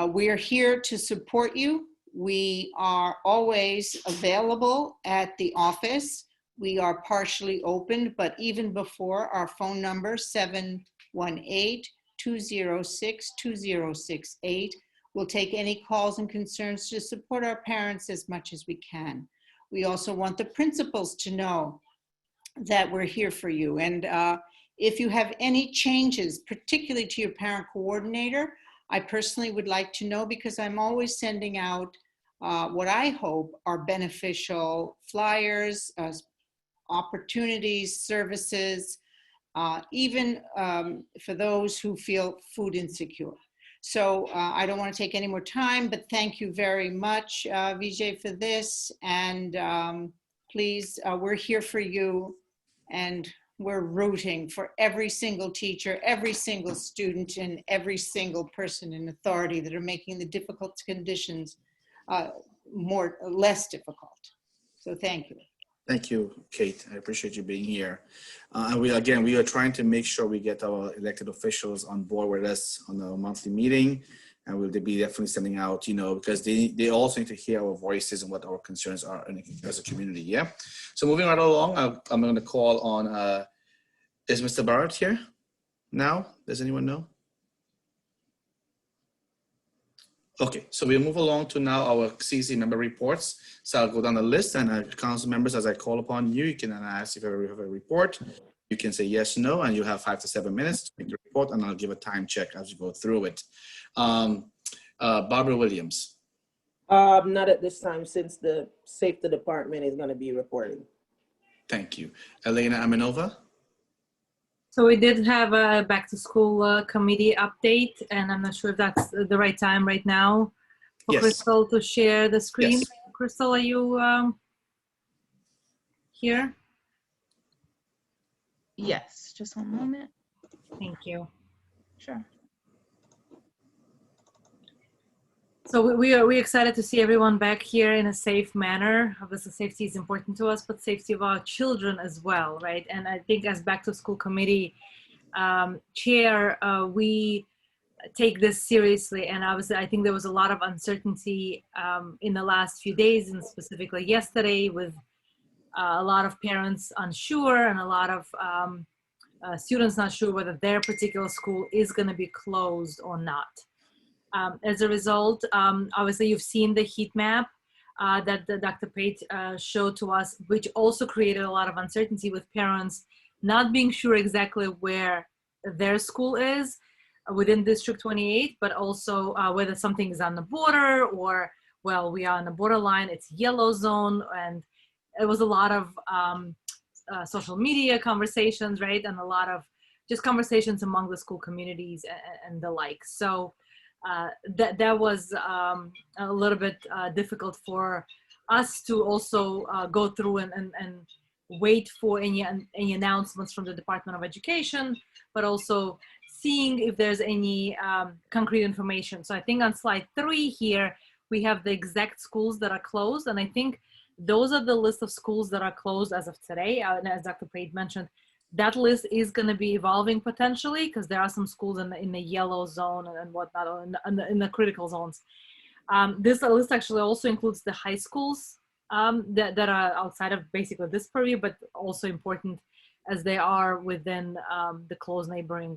We are here to support you. We are always available at the office. We are partially open, but even before, our phone number 718-206-2068. We'll take any calls and concerns to support our parents as much as we can. We also want the principals to know that we're here for you. And if you have any changes, particularly to your parent coordinator, I personally would like to know, because I'm always sending out what I hope are beneficial flyers, opportunities, services, even for those who feel food insecure. So I don't want to take any more time, but thank you very much, Vijay, for this. And please, we're here for you, and we're rooting for every single teacher, every single student, and every single person in authority that are making the difficult conditions less difficult. So thank you. Thank you, Kate. I appreciate you being here. And we are trying to make sure we get our elected officials on board with us on a monthly meeting. And we'll be definitely sending out, because they also need to hear our voices and what our concerns are as a community, yeah? So moving right along, I'm going to call on, is Mr. Barrett here now? Does anyone know? Okay, so we'll move along to now our CEC member reports. So I'll go down the list, and council members, as I call upon you, you can ask if you have a report. You can say yes, no, and you have 5 to 7 minutes to make the report, and I'll give a time check as you go through it. Barbara Williams. Not at this time, since the safety department is going to be reporting. Thank you. Elena Aminova. So we did have a back to school committee update, and I'm not sure if that's the right time right now for Yes. Crystal to share the screen. Yes. Crystal, are you here? Yes, just one moment. Thank you. Sure. So we're excited to see everyone back here in a safe manner. Obviously, safety is important to us, but safety of our children as well, right? And I think as back to school committee chair, we take this seriously. And obviously, I think there was a lot of uncertainty in the last few days, and specifically yesterday, with a lot of parents unsure and a lot of students not sure whether their particular school is going to be closed or not. As a result, obviously you've seen the heat map that Dr. Pate showed to us, which also created a lot of uncertainty with parents not being sure exactly where their school is within District 28, but also whether something is on the border or, well, we are on the borderline, it's yellow zone, and it was a lot of social media conversations, right? And a lot of just conversations among the school communities and the like. So that was a little bit difficult for us to also go through and wait for any announcements from the Department of Education, but also seeing if there's any concrete information. So I think on slide 3 here, we have the exact schools that are closed. And I think those are the list of schools that are closed as of today. And as Dr. Pate mentioned, that list is going to be evolving potentially, because there are some schools in the yellow zone and whatnot, or in the critical zones. This list actually also includes the high schools that are outside of basically this purview, but also important as they are within the close neighboring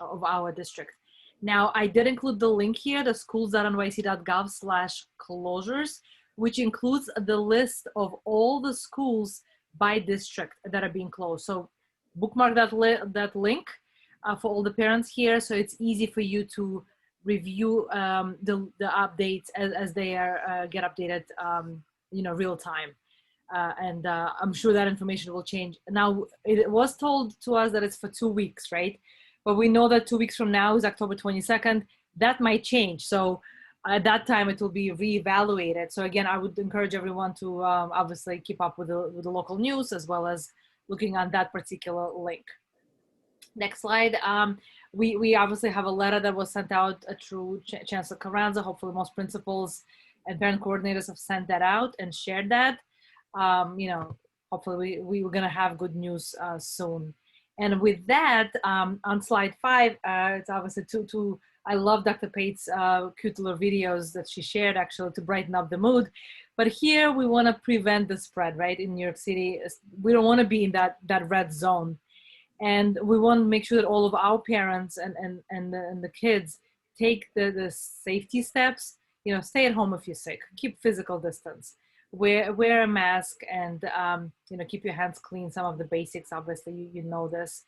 of our district. Now, I did include the link here, the schools.nyc.gov/closures, which includes the list of all the schools by district that are being closed. So bookmark that link for all the parents here, so it's easy for you to review the updates as they are get updated, real time. And I'm sure that information will change. Now, it was told to us that it's for 2 weeks, right? But we know that 2 weeks from now is October 22nd. That might change. So at that time, it will be reevaluated. So again, I would encourage everyone to obviously keep up with the local news, as well as looking on that particular link. Next slide. We obviously have a letter that was sent out through Chancellor Carranza. Hopefully most principals and parent coordinators have sent that out and shared that. Hopefully we're gonna have good news soon. And with that, on slide 5, it's obviously I love Dr. Pate's cute little videos that she shared, actually, to brighten up the mood. But here we want to prevent the spread, right? In New York City, we don't want to be in that red zone. And we want to make sure that all of our parents and the kids take the safety steps. Stay at home if you're sick, keep physical distance, wear a mask, and keep your hands clean. Some of the basics, obviously, you know this,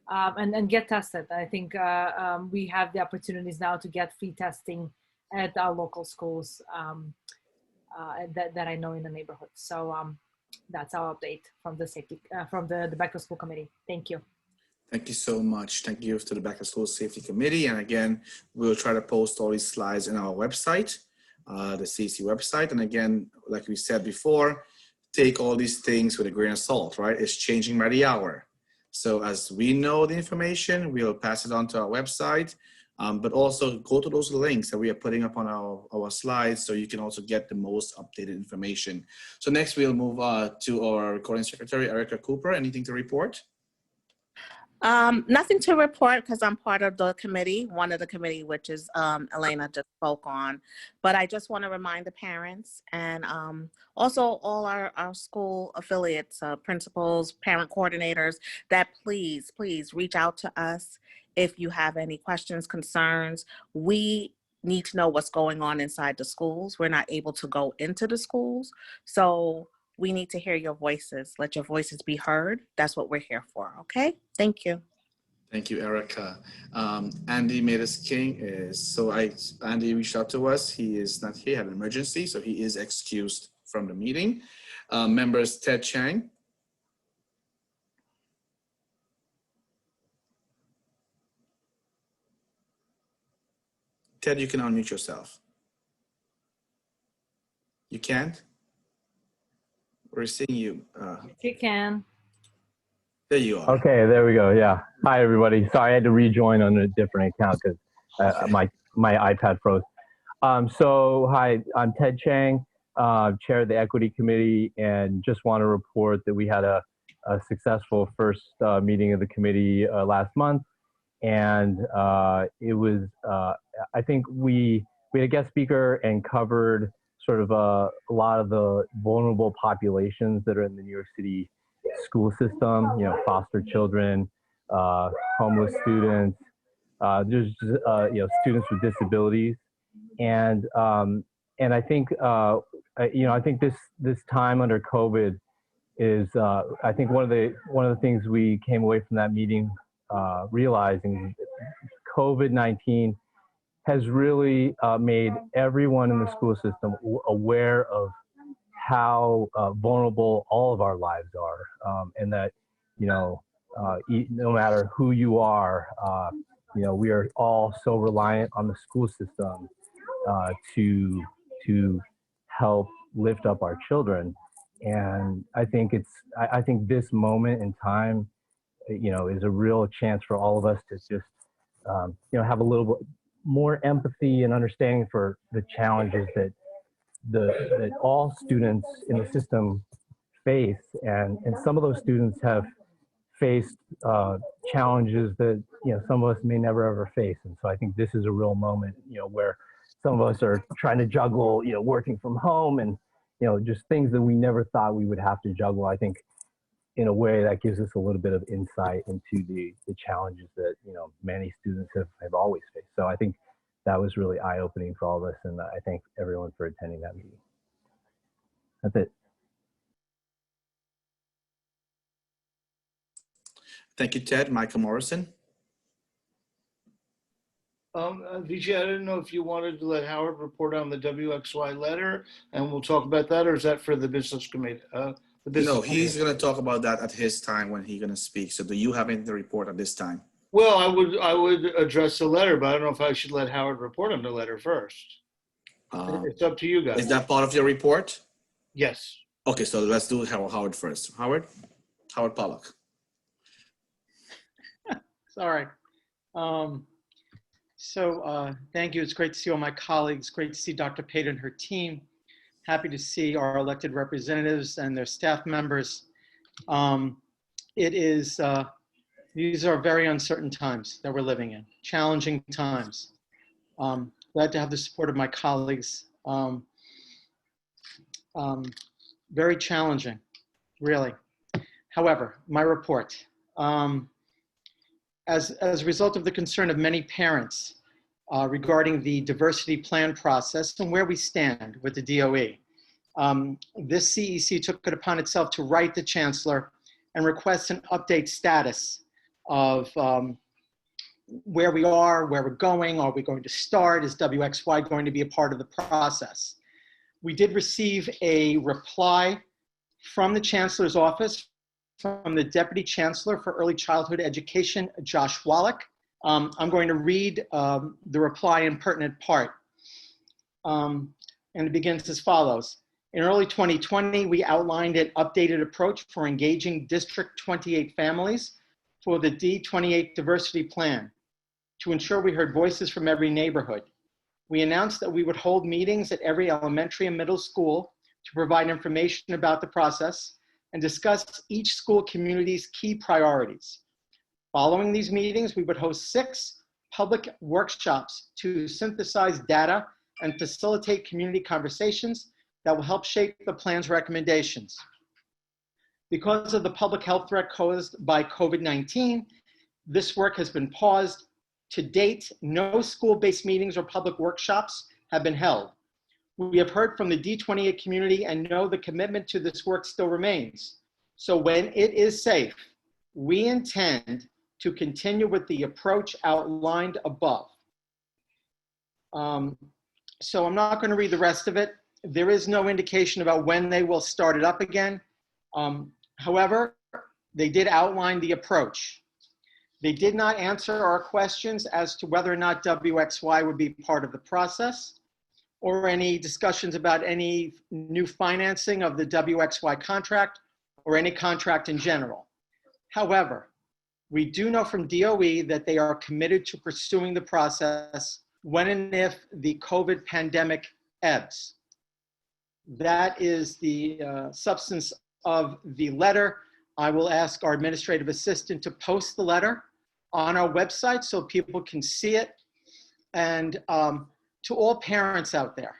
and get tested. I think we have the opportunities now to get free testing at our local schools that I know in the neighborhood. So that's our update from the safety from the Back to School Committee. Thank you. Thank you so much. Thank you to the Back to School Safety Committee. And again, we'll try to post all these slides in our website, the CEC website. And again, like we said before, take all these things with a grain of salt, right? It's changing by the hour. So as we know the information, we'll pass it on to our website, but also go to those links that we are putting up on our slides, so you can also get the most updated information. So next we'll move to our recording secretary, Erica Cooper. Anything to report? Nothing to report, because I'm part of the committee, one of the committee, which is Elena just spoke on. But I just want to remind the parents and also all our school affiliates, principals, parent coordinators, that please reach out to us if you have any questions, concerns. We need to know what's going on inside the schools. We're not able to go into the schools. So we need to hear your voices. Let your voices be heard. That's what we're here for, okay? Thank you. Thank you, Erica. Andy Medes-King Andy reached out to us. He is not here, had an emergency, so he is excused from the meeting. Members Ted Chang. Ted, you can unmute yourself. You can't? We're seeing you. You can. There you are. Okay, there we go. Yeah. Hi, everybody. Sorry, I had to rejoin on a different account because my iPad froze. So, hi, I'm Ted Chang, chair of the Equity Committee, and just want to report that we had a successful first meeting of the committee last month. And it was, I think we had a guest speaker and covered sort of a lot of the vulnerable populations that are in the New York City school system, foster children, homeless students, just students with disabilities. And I think, I think this time under COVID is, I think one of the things we came away from that meeting realizing COVID-19 has really made everyone in the school system aware of how vulnerable all of our lives are, and that no matter who you are, we are all so reliant on the school system to help lift up our children. And I think I think this moment in time, is a real chance for all of us to just have a little bit more empathy and understanding for the challenges that all students in the system face, and some of those students have faced challenges that some of us may never ever face. And so I think this is a real moment where some of us are trying to juggle working from home and just things that we never thought we would have to juggle. I think in a way that gives us a little bit of insight into the challenges that, many students have always faced. So I think that was really eye-opening for all of us, and I thank everyone for attending that meeting. That's it. Thank you, Ted. Michael Morrison. Vijay, I didn't know if you wanted to let Howard report on the WXY letter, and we'll talk about that, or is that for the business committee? No, he's going to talk about that at his time when he's going to speak. So do you have anything to report at this time? Well, I would address the letter, but I don't know if I should let Howard report on the letter first. It's up to you guys. Is that part of your report? Yes. Okay, so let's do Howard first. Howard Pollock. Sorry. Thank you. It's great to see all my colleagues. Great to see Dr. Pate and her team. Happy to see our elected representatives and their staff members. These are very uncertain times that we're living in, challenging times. Glad to have the support of my colleagues. Very challenging, really. However, my report. As a result of the concern of many parents regarding the diversity plan process and where we stand with the DOE, this CEC took it upon itself to write the Chancellor and request an update status of where we are, where we're going, are we going to start, is WXY going to be a part of the process? We did receive a reply from the Chancellor's office, from the Deputy Chancellor for Early Childhood Education, Josh Wallach. I'm going to read the reply in pertinent part. And it begins as follows. In early 2020, we outlined an updated approach for engaging District 28 families for the D28 Diversity Plan to ensure we heard voices from every neighborhood. We announced that we would hold meetings at every elementary and middle school to provide information about the process and discuss each school community's key priorities. Following these meetings, we would host 6 public workshops to synthesize data and facilitate community conversations that will help shape the plan's recommendations. Because of the public health threat caused by COVID-19, this work has been paused. To date, no school-based meetings or public workshops have been held. We have heard from the D28 community and know the commitment to this work still remains. So when it is safe, we intend to continue with the approach outlined above. So I'm not going to read the rest of it. There is no indication about when they will start it up again. However, they did outline the approach. They did not answer our questions as to whether or not WXY would be part of the process, or any discussions about any new financing of the WXY contract or any contract in general. However, we do know from DOE that they are committed to pursuing the process when and if the COVID pandemic ebbs. That is the substance of the letter. I will ask our administrative assistant to post the letter on our website so people can see it. And to all parents out there,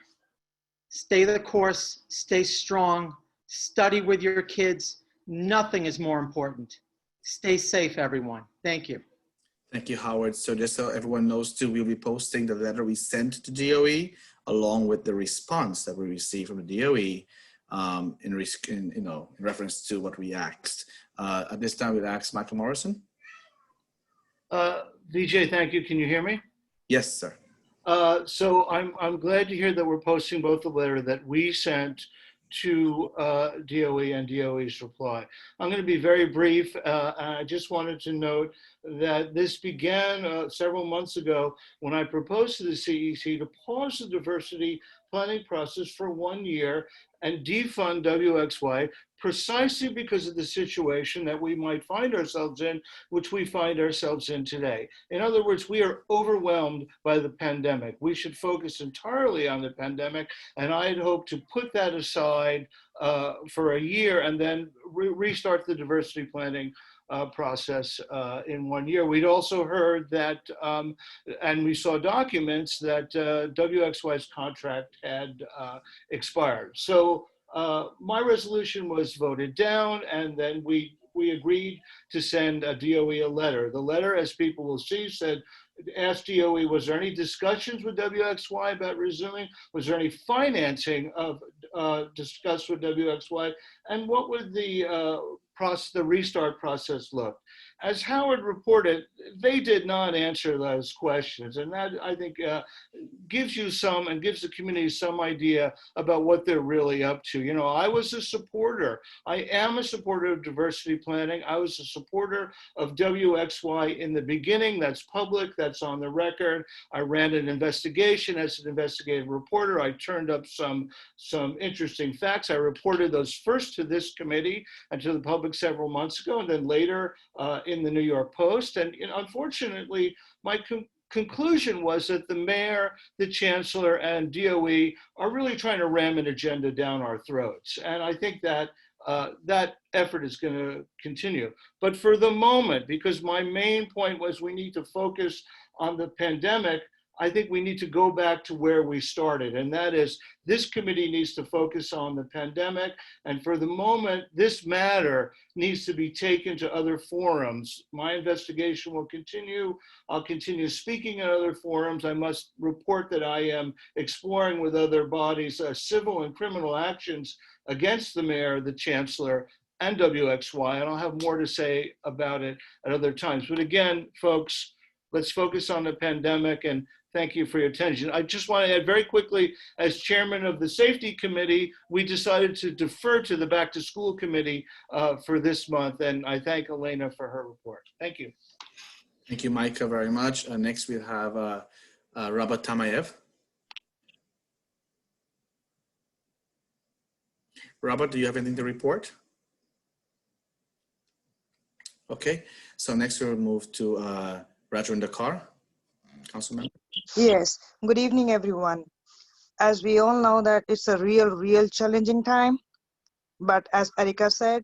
stay the course, stay strong, study with your kids. Nothing is more important. Stay safe, everyone. Thank you. Thank you, Howard. So just so everyone knows too, we'll be posting the letter we sent to DOE along with the response that we received from the DOE in reference to what we asked. At this time, we'll ask Michael Morrison. Vijay, thank you. Can you hear me? Yes, sir. So I'm glad to hear that we're posting both the letter that we sent to DOE and DOE's reply. I'm going to be very brief. I just wanted to note that this began several months ago when I proposed to the CEC to pause the diversity planning process for 1 year and defund WXY precisely because of the situation that we might find ourselves in, which we find ourselves in today. In other words, we are overwhelmed by the pandemic. We should focus entirely on the pandemic, and I had hoped to put that aside for a year and then restart the diversity planning process in 1 year. We'd also heard that, and we saw documents that WXY's contract had expired. So my resolution was voted down, and then we we agreed to send a DOE a letter. The letter, as people will see, said, asked DOE, was there any discussions with WXY about resuming? Was there any financing of discussed with WXY? And what would the restart process look? As Howard reported, they did not answer those questions. And that, I think, gives you some and gives the community some idea about what they're really up to. You know, I was a supporter. I am a supporter of diversity planning. I was a supporter of WXY in the beginning. That's public, that's on the record. I ran an investigation as an investigative reporter. I turned up some interesting facts. I reported those first to this committee and to the public several months ago, and then later in the New York Post. And unfortunately, my conclusion was that the mayor, the chancellor, and DOE are really trying to ram an agenda down our throats. And I think that that effort is going to continue. But for the moment, because my main point was we need to focus on the pandemic, I think we need to go back to where we started, and that is this committee needs to focus on the pandemic, and for the moment, this matter needs to be taken to other forums. My investigation will continue. I'll continue speaking at other forums. I must report that I am exploring with other bodies civil and criminal actions against the mayor, the chancellor, and WXY, and I'll have more to say about it at other times. But again, folks, let's focus on the pandemic, and thank you for your attention. I just want to add very quickly, as chairman of the safety committee, we decided to defer to the back to school committee for this month. And I thank Elena for her report. Thank you. Thank you, Micah, very much. Next, we have Robert Tamayev. Robert, do you have anything to report? Okay, so next we'll move to Rajwinder Kaur, Councilman. Yes, good evening, everyone. As we all know that it's a real challenging time, but as Erika said,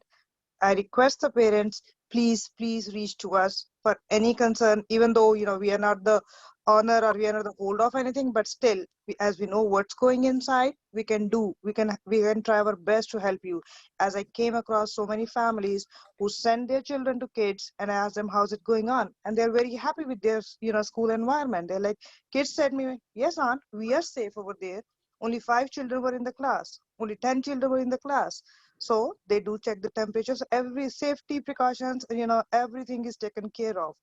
I request the parents, please reach to us for any concern, even though, we are not the owner or we are not the hold of anything, but still, as we know what's going inside, we can try our best to help you. As I came across so many families who send their children to kids and I ask them, how's it going on? And they're very happy with their, school environment. They're like, kids said me, yes, aunt, we are safe over there. Only 5 children were in the class. Only 10 children were in the class. So they do check the temperatures, every safety precautions, everything is taken care of.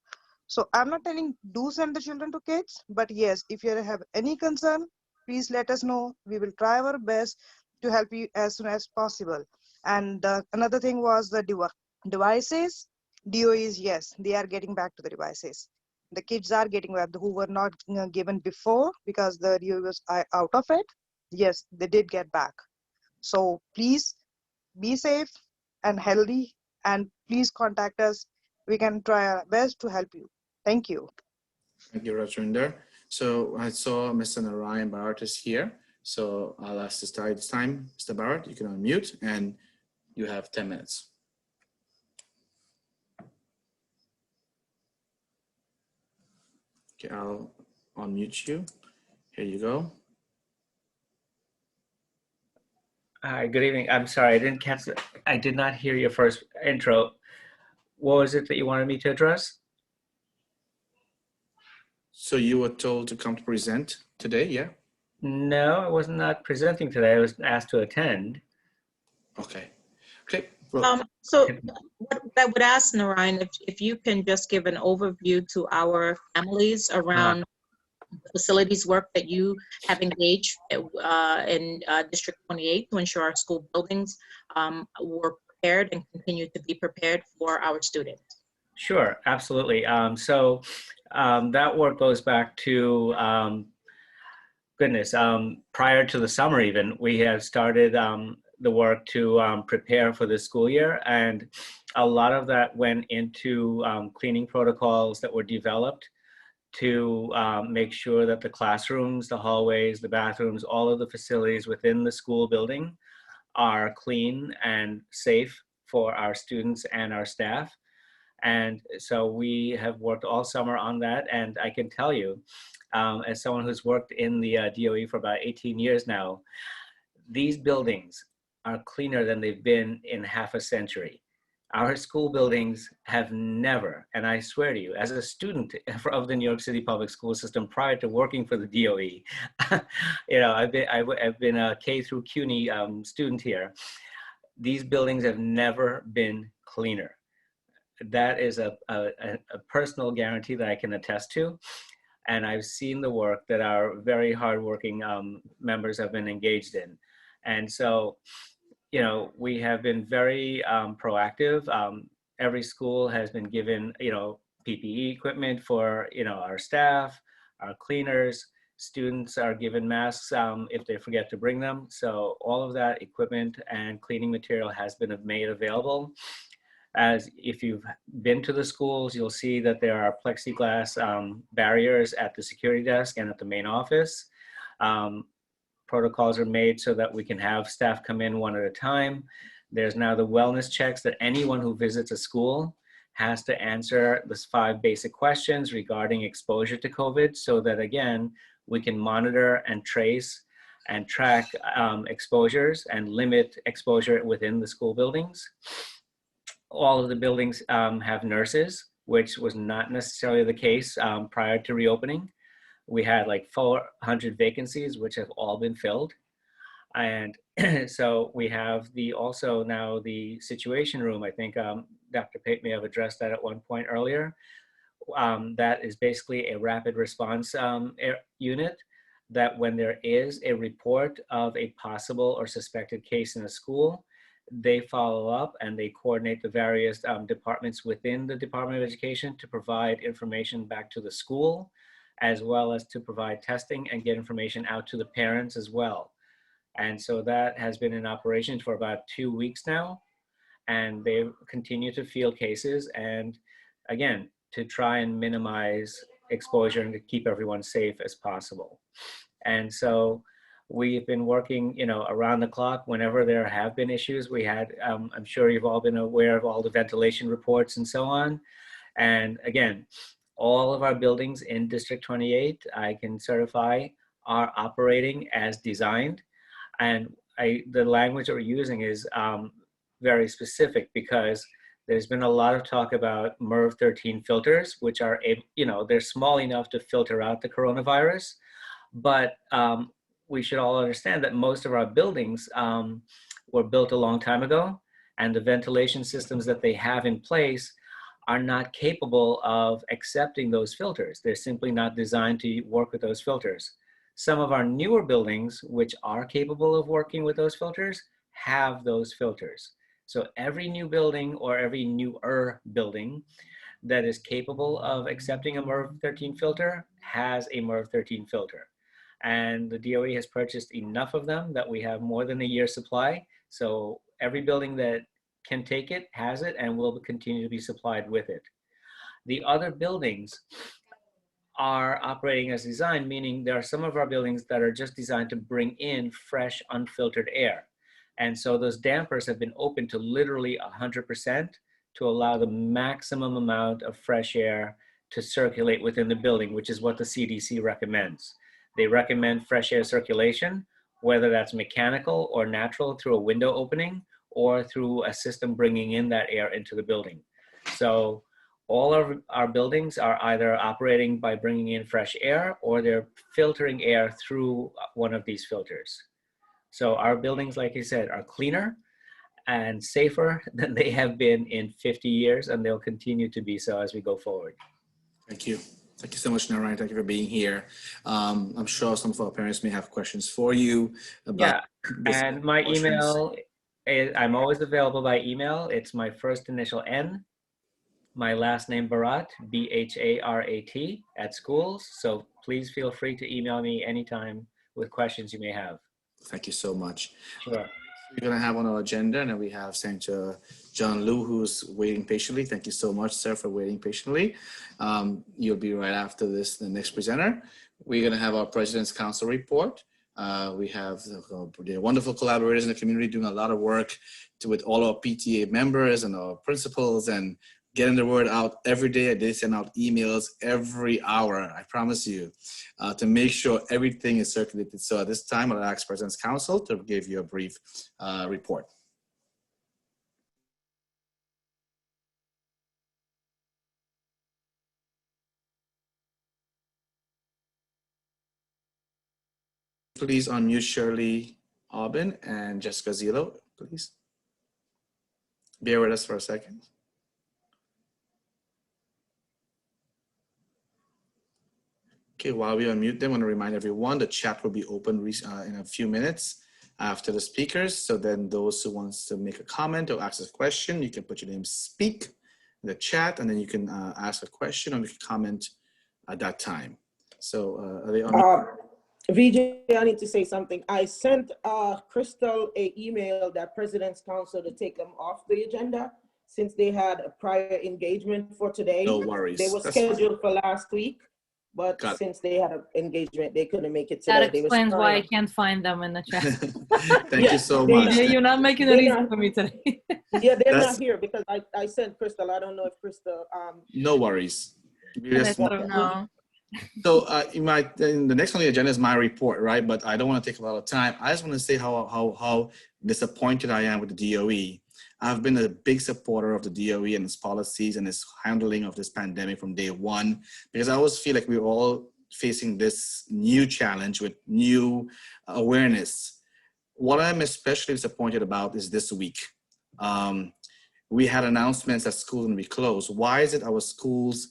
So I'm not telling do send the children to kids, but yes, if you have any concern, please let us know. We will try our best to help you as soon as possible. And another thing was the devices. DOEs, yes, they are getting back to the devices. The kids are getting back who were not given before because the DOE was out of it. Yes, they did get back. So please be safe and healthy, and please contact us. We can try our best to help you. Thank you. Thank you, Rajwinder. So I saw Mr. Narayan Bharat is here. So I'll ask to start this time. Mr. Bharat, you can unmute and you have 10 minutes. Okay, I'll unmute you. Here you go. Hi, good evening. I'm sorry, I didn't catch it. I did not hear your first intro. What was it that you wanted me to address? So you were told to come to present today, yeah? No, I was not presenting today. I was asked to attend. Okay. Okay. Well, So what I would ask, Narayan, if you can just give an overview to our families around the facilities work that you have engaged in District 28 to ensure our school buildings were prepared and continue to be prepared for our students. Sure, absolutely. So that work goes back to, prior to the summer even, we had started the work to prepare for the school year, and a lot of that went into cleaning protocols that were developed to make sure that the classrooms, the hallways, the bathrooms, all of the facilities within the school building are clean and safe for our students and our staff. And so we have worked all summer on that. And I can tell you, as someone who's worked in the DOE for about 18 years now, these buildings are cleaner than they've been in half a century. Our school buildings have never, and I swear to you, as a student of the New York City public school system prior to working for the DOE, I've been a K through CUNY student here. These buildings have never been cleaner. That is a personal guarantee that I can attest to. And I've seen the work that our very hardworking members have been engaged in. And so, we have been very proactive. Every school has been given, PPE equipment for, our staff, our cleaners. Students are given masks if they forget to bring them. So all of that equipment and cleaning material has been made available. As if you've been to the schools, you'll see that there are plexiglass barriers at the security desk and at the main office. Protocols are made so that we can have staff come in one at a time. There's now the wellness checks that anyone who visits a school has to answer the 5 basic questions regarding exposure to COVID, so that again, we can monitor and trace and track exposures and limit exposure within the school buildings. All of the buildings have nurses, which was not necessarily the case prior to reopening. We had like 400 vacancies, which have all been filled. And so we have also now the situation room. I think Dr. Pate may have addressed that at one point earlier. That is basically a rapid response unit that when there is a report of a possible or suspected case in a school, they follow up and they coordinate the various departments within the Department of Education to provide information back to the school, as well as to provide testing and get information out to the parents as well. And so that has been in operation for about 2 weeks now, and they continue to field cases, and again, to try and minimize exposure and to keep everyone safe as possible. And so we've been working, around the clock whenever there have been issues. We had, I'm sure you've all been aware of all the ventilation reports and so on. And again, all of our buildings in District 28, I can certify, are operating as designed. And the language that we're using is very specific, because there's been a lot of talk about MERV 13 filters, which are, they're small enough to filter out the coronavirus. But we should all understand that most of our buildings were built a long time ago, and the ventilation systems that they have in place are not capable of accepting those filters. They're simply not designed to work with those filters. Some of our newer buildings, which are capable of working with those filters, have those filters. So every new building or every newer building that is capable of accepting a MERV 13 filter has a MERV 13 filter. And the DOE has purchased enough of them that we have more than a year's supply. So every building that can take it has it and will continue to be supplied with it. The other buildings are operating as designed, meaning there are some of our buildings that are just designed to bring in fresh, unfiltered air. And so those dampers have been open to literally 100% to allow the maximum amount of fresh air to circulate within the building, which is what the CDC recommends. They recommend fresh air circulation, whether that's mechanical or natural through a window opening or through a system bringing in that air into the building. So all of our buildings are either operating by bringing in fresh air or they're filtering air through one of these filters. So our buildings, like I said, are cleaner and safer than they have been in 50 years, and they'll continue to be so as we go forward. Thank you. Thank you so much, Narayan. Thank you for being here. I'm sure some of our parents may have questions for you about and my email, I'm always available by email. It's my first initial N, my last name Bharat, B-H-A-R-A-T, @schools. So please feel free to email me anytime with questions you may have. Thank you so much. Sure. We're going to have on our agenda, and we have Senator John Liu, who's waiting patiently. Thank you so much, sir, for waiting patiently. You'll be right after this, the next presenter. We're going to have our President's Council report. We have the wonderful collaborators in the community doing a lot of work with all our PTA members and our principals and getting the word out every day. They send out emails every hour, I promise you, to make sure everything is circulated. So at this time, I'll ask President's Council to give you a brief report. please unmute Shirley Aubin and Jessica Zillo, please. Bear with us for a second. Okay, while we unmute them, I want to remind everyone the chat will be open in a few minutes after the speakers. So then those who wants to make a comment or ask a question, you can put your name speak in the chat, and then you can ask a question or make a comment at that time. So are they on? VJ, I need to say something. I sent Crystal an email that President's Council to take them off the agenda since they had a prior engagement for today. No worries. They were scheduled for last week, but since they had an engagement, they couldn't make it today. That explains why I can't find them in the chat. Thank you so much. You're not making it easy for me today. Yeah, they're not here because I sent Crystal. I don't know if Crystal. No worries. No. So in the next on the agenda is my report, right? But I don't want to take a lot of time. I just want to say how disappointed I am with the DOE. I've been a big supporter of the DOE and its policies and its handling of this pandemic from day one, because I always feel like we're all facing this new challenge with new awareness. What I'm especially disappointed about is this week. We had announcements that schools will be closed. Why is it our schools,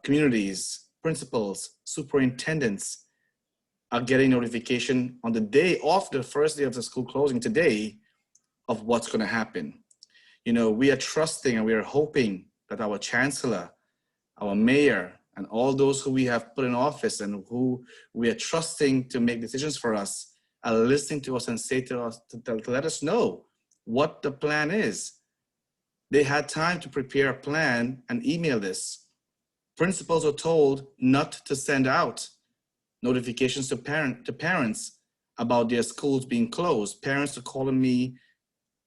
communities, principals, superintendents are getting notification on the day of the first day of the school closing today of what's going to happen? You know, we are trusting and we are hoping that our chancellor, our mayor, and all those who we have put in office and who we are trusting to make decisions for us are listening to us and say to us, to let us know what the plan is. They had time to prepare a plan and email this. Principals are told not to send out notifications to parents about their schools being closed. Parents are calling me,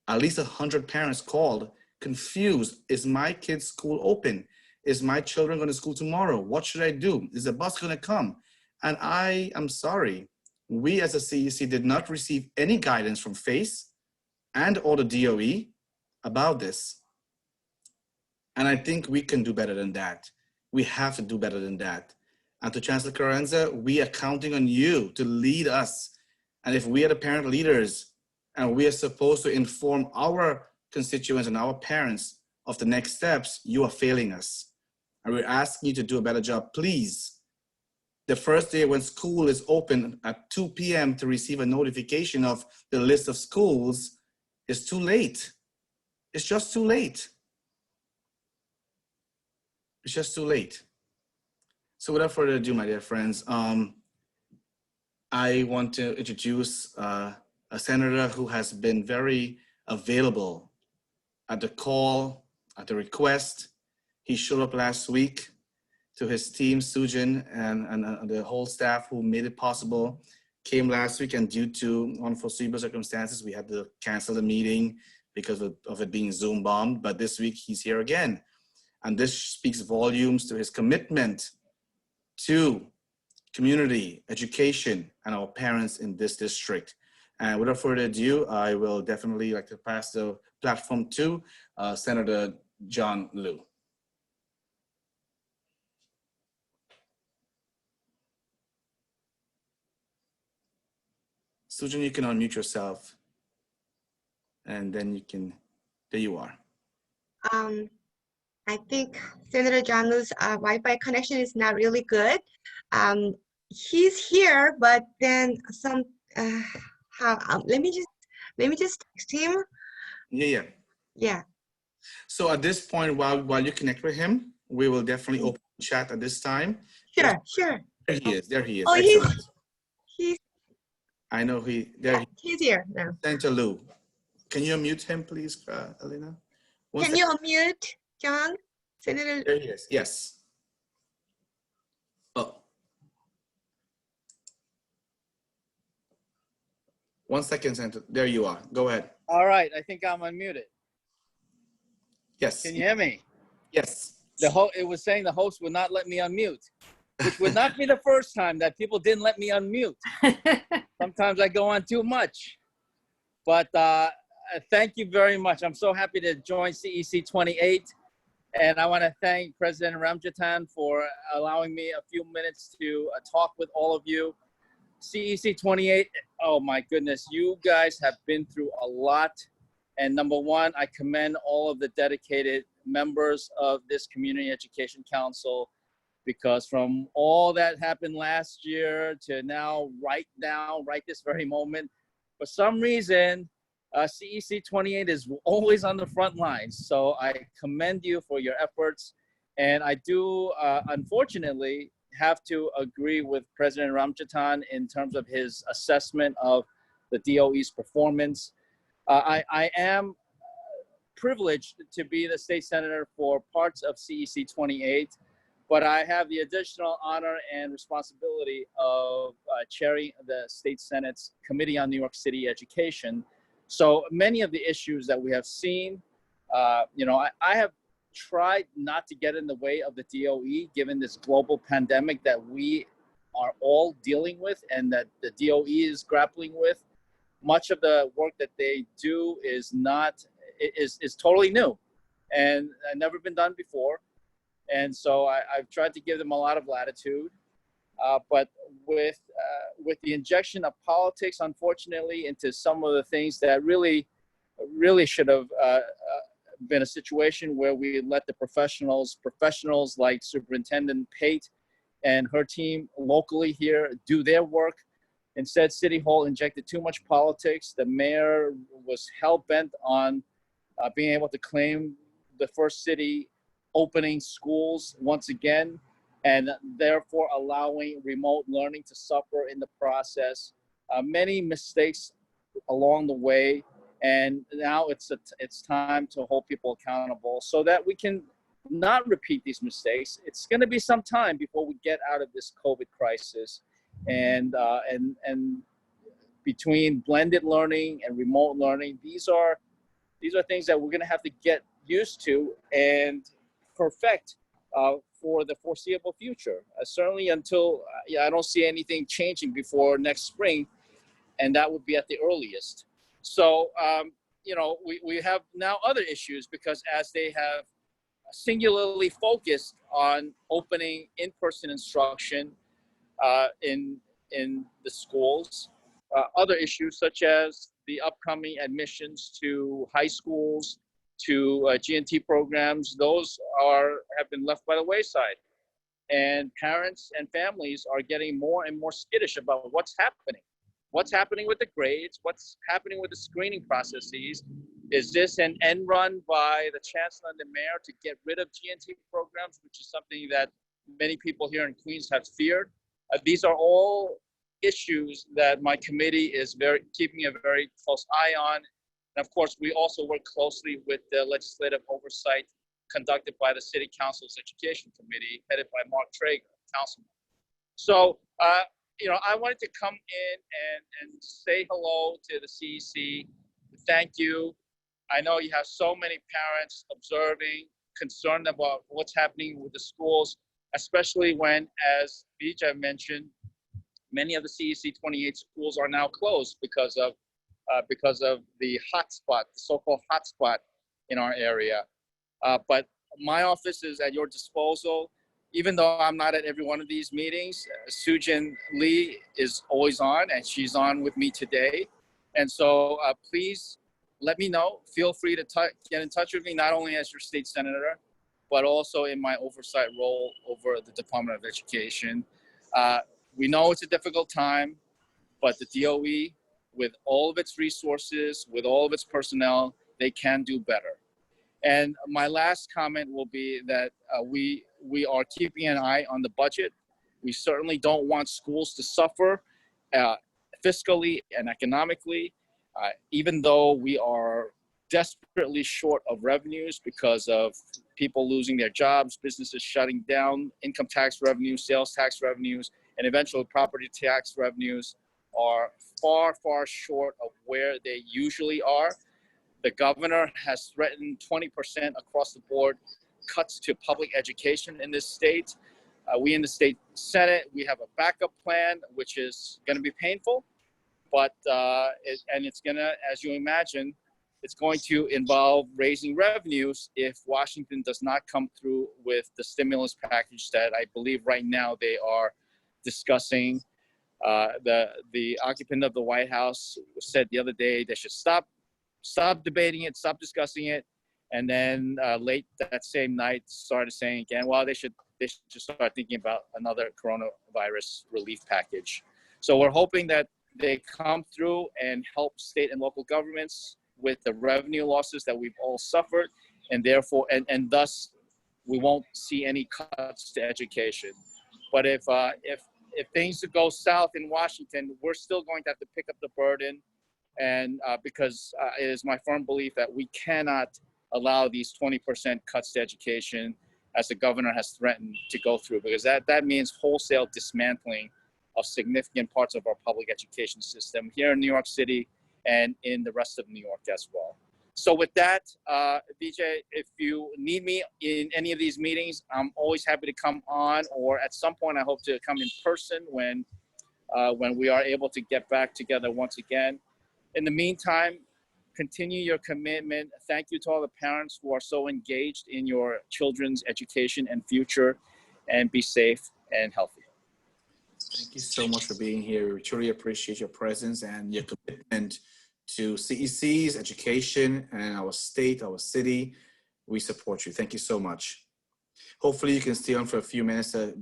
at least 100 parents called, confused. Is my kid's school open? Is my children going to school tomorrow? What should I do? Is the bus going to come? And I am sorry, we as a CEC did not receive any guidance from FACE and or the DOE about this. And I think we can do better than that. We have to do better than that. And to Chancellor Carranza, we are counting on you to lead us. And if we are the parent leaders and we are supposed to inform our constituents and our parents of the next steps, you are failing us. And we're asking you to do a better job. Please, the first day when school is open at 2 p.m. to receive a notification of the list of schools is too late. It's just too late. It's just too late. So without further ado, my dear friends, I want to introduce a senator who has been very available at the call, at the request. He showed up last week to his team, Sujin, and the whole staff who made it possible, came last week, and due to unforeseeable circumstances, we had to cancel the meeting because of it being Zoom bombed. But this week he's here again. And this speaks volumes to his commitment to community, education, and our parents in this district. And without further ado, I will definitely like to pass the platform to Senator John Liu. Susan, you can unmute yourself, and then you can, there you are. I think Senator John Liu's Wi-Fi connection is not really good. He's here, but then some. Let me just text him. Yeah. So at this point, while you connect with him, we will definitely open the chat at this time. Sure. There he is. There he is. Oh, excellent. he's. I know he's here now. Senator Liu. Can you unmute him, please, Elena? Can you unmute John? Senator. There he is. Yes. Oh. 1 second, Senator. There you are. Go ahead. All right. I think I'm unmuted. Yes. Can you hear me? Yes. It was saying the host would not let me unmute, which would not be the first time that people didn't let me unmute. Sometimes I go on too much. But thank you very much. I'm so happy to join CEC28. And I want to thank President Ramjatan for allowing me a few minutes to talk with all of you. CEC28, oh my goodness, you guys have been through a lot. And number one, I commend all of the dedicated members of this Community Education Council, because from all that happened last year to now, right this very moment, for some reason, CEC28 is always on the front lines. So I commend you for your efforts. And I do, unfortunately, have to agree with President Ramchatan in terms of his assessment of the DOE's performance. I am privileged to be the state senator for parts of CEC28, but I have the additional honor and responsibility of chairing the State Senate's Committee on New York City Education. So many of the issues that we have seen, you know, I have tried not to get in the way of the DOE, given this global pandemic that we are all dealing with and that the DOE is grappling with. Much of the work that they do is totally new and never been done before. And so I've tried to give them a lot of latitude. But with the injection of politics, unfortunately, into some of the things that really should have been a situation where we let the professionals like Superintendent Pate and her team locally here do their work. Instead, City Hall injected too much politics. The mayor was hell-bent on being able to claim the first city opening schools once again, and therefore allowing remote learning to suffer in the process. Many mistakes along the way, and now it's time to hold people accountable so that we can not repeat these mistakes. It's going to be some time before we get out of this COVID crisis, and between blended learning and remote learning, these are things that we're going to have to get used to and perfect for the foreseeable future. Certainly until I don't see anything changing before next spring, and that would be at the earliest. So, you know, we have now other issues because as they have singularly focused on opening in-person instruction in the schools, other issues such as the upcoming admissions to high schools, to G&T programs, those have been left by the wayside. And parents and families are getting more and more skittish about what's happening. What's happening with the grades? What's happening with the screening processes? Is this an end run by the chancellor and the mayor to get rid of G&T programs, which is something that many people here in Queens have feared? These are all issues that my committee is keeping a very close eye on. And of course, we also work closely with the legislative oversight conducted by the City Council's Education Committee, headed by Mark Traeger, councilman. So, you know, I wanted to come in and say hello to the CEC. Thank you. I know you have so many parents observing, concerned about what's happening with the schools, especially when, as Bija mentioned, many of the CEC28 schools are now closed because of the hotspot, the so-called hotspot in our area. But my office is at your disposal. Even though I'm not at every one of these meetings, Sujin Lee is always on, and she's on with me today. And so please let me know. Feel free to get in touch with me, not only as your state senator, but also in my oversight role over the Department of Education. We know it's a difficult time, but the DOE, with all of its resources, with all of its personnel, they can do better. And my last comment will be that we are keeping an eye on the budget. We certainly don't want schools to suffer fiscally and economically, even though we are desperately short of revenues because of people losing their jobs, businesses shutting down, income tax revenues, sales tax revenues, and eventually property tax revenues are far, far short of where they usually are. The governor has threatened 20% across the board cuts to public education in this state. We in the state Senate, we have a backup plan, which is going to be painful, but it's going to, as you imagine, it's going to involve raising revenues if Washington does not come through with the stimulus package that I believe right now they are discussing. The occupant of the White House said the other day they should stop debating it, stop discussing it, and then late that same night started saying again, well, they should start thinking about another coronavirus relief package. So we're hoping that they come through and help state and local governments with the revenue losses that we've all suffered, and therefore, and thus we won't see any cuts to education. But if things go south in Washington, we're still going to have to pick up the burden, and because it is my firm belief that we cannot allow these 20% cuts to education as the governor has threatened to go through, because that means wholesale dismantling of significant parts of our public education system here in New York City and in the rest of New York as well. So with that, VJ, if you need me in any of these meetings, I'm always happy to come on, or at some point I hope to come in person when we are able to get back together once again. In the meantime, continue your commitment. Thank you to all the parents who are so engaged in your children's education and future, and be safe and healthy. Thank you so much for being here. We truly appreciate your presence and your commitment to CEC's education and our state, our city. We support you. Thank you so much. Hopefully you can stay on for a few minutes to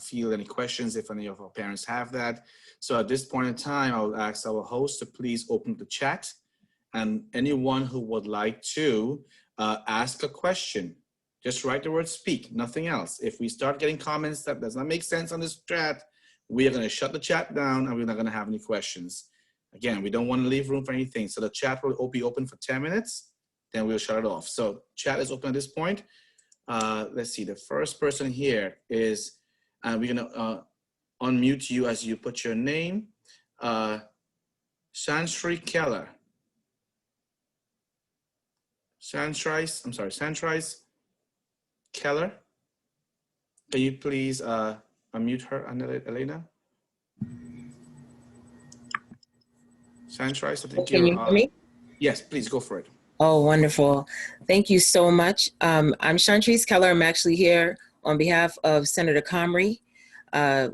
field any questions if any of our parents have that. So at this point in time, I will ask our host to please open the chat, and anyone who would like to ask a question, just write the word speak, nothing else. If we start getting comments that does not make sense on this chat, we are going to shut the chat down and we're not going to have any questions. Again, we don't want to leave room for anything. So the chat will be open for 10 minutes, then we'll shut it off. So chat is open at this point. Let's see, the first person here is, we're going to unmute you as you put your name. Shanshri Keller. Shanshri Keller. Can you please unmute her, Elena? Shanshri, I think Can you hear me? Yes, please go for it. Oh, wonderful. Thank you so much. I'm Chantrice Keller. I'm actually here on behalf of Senator Comrie.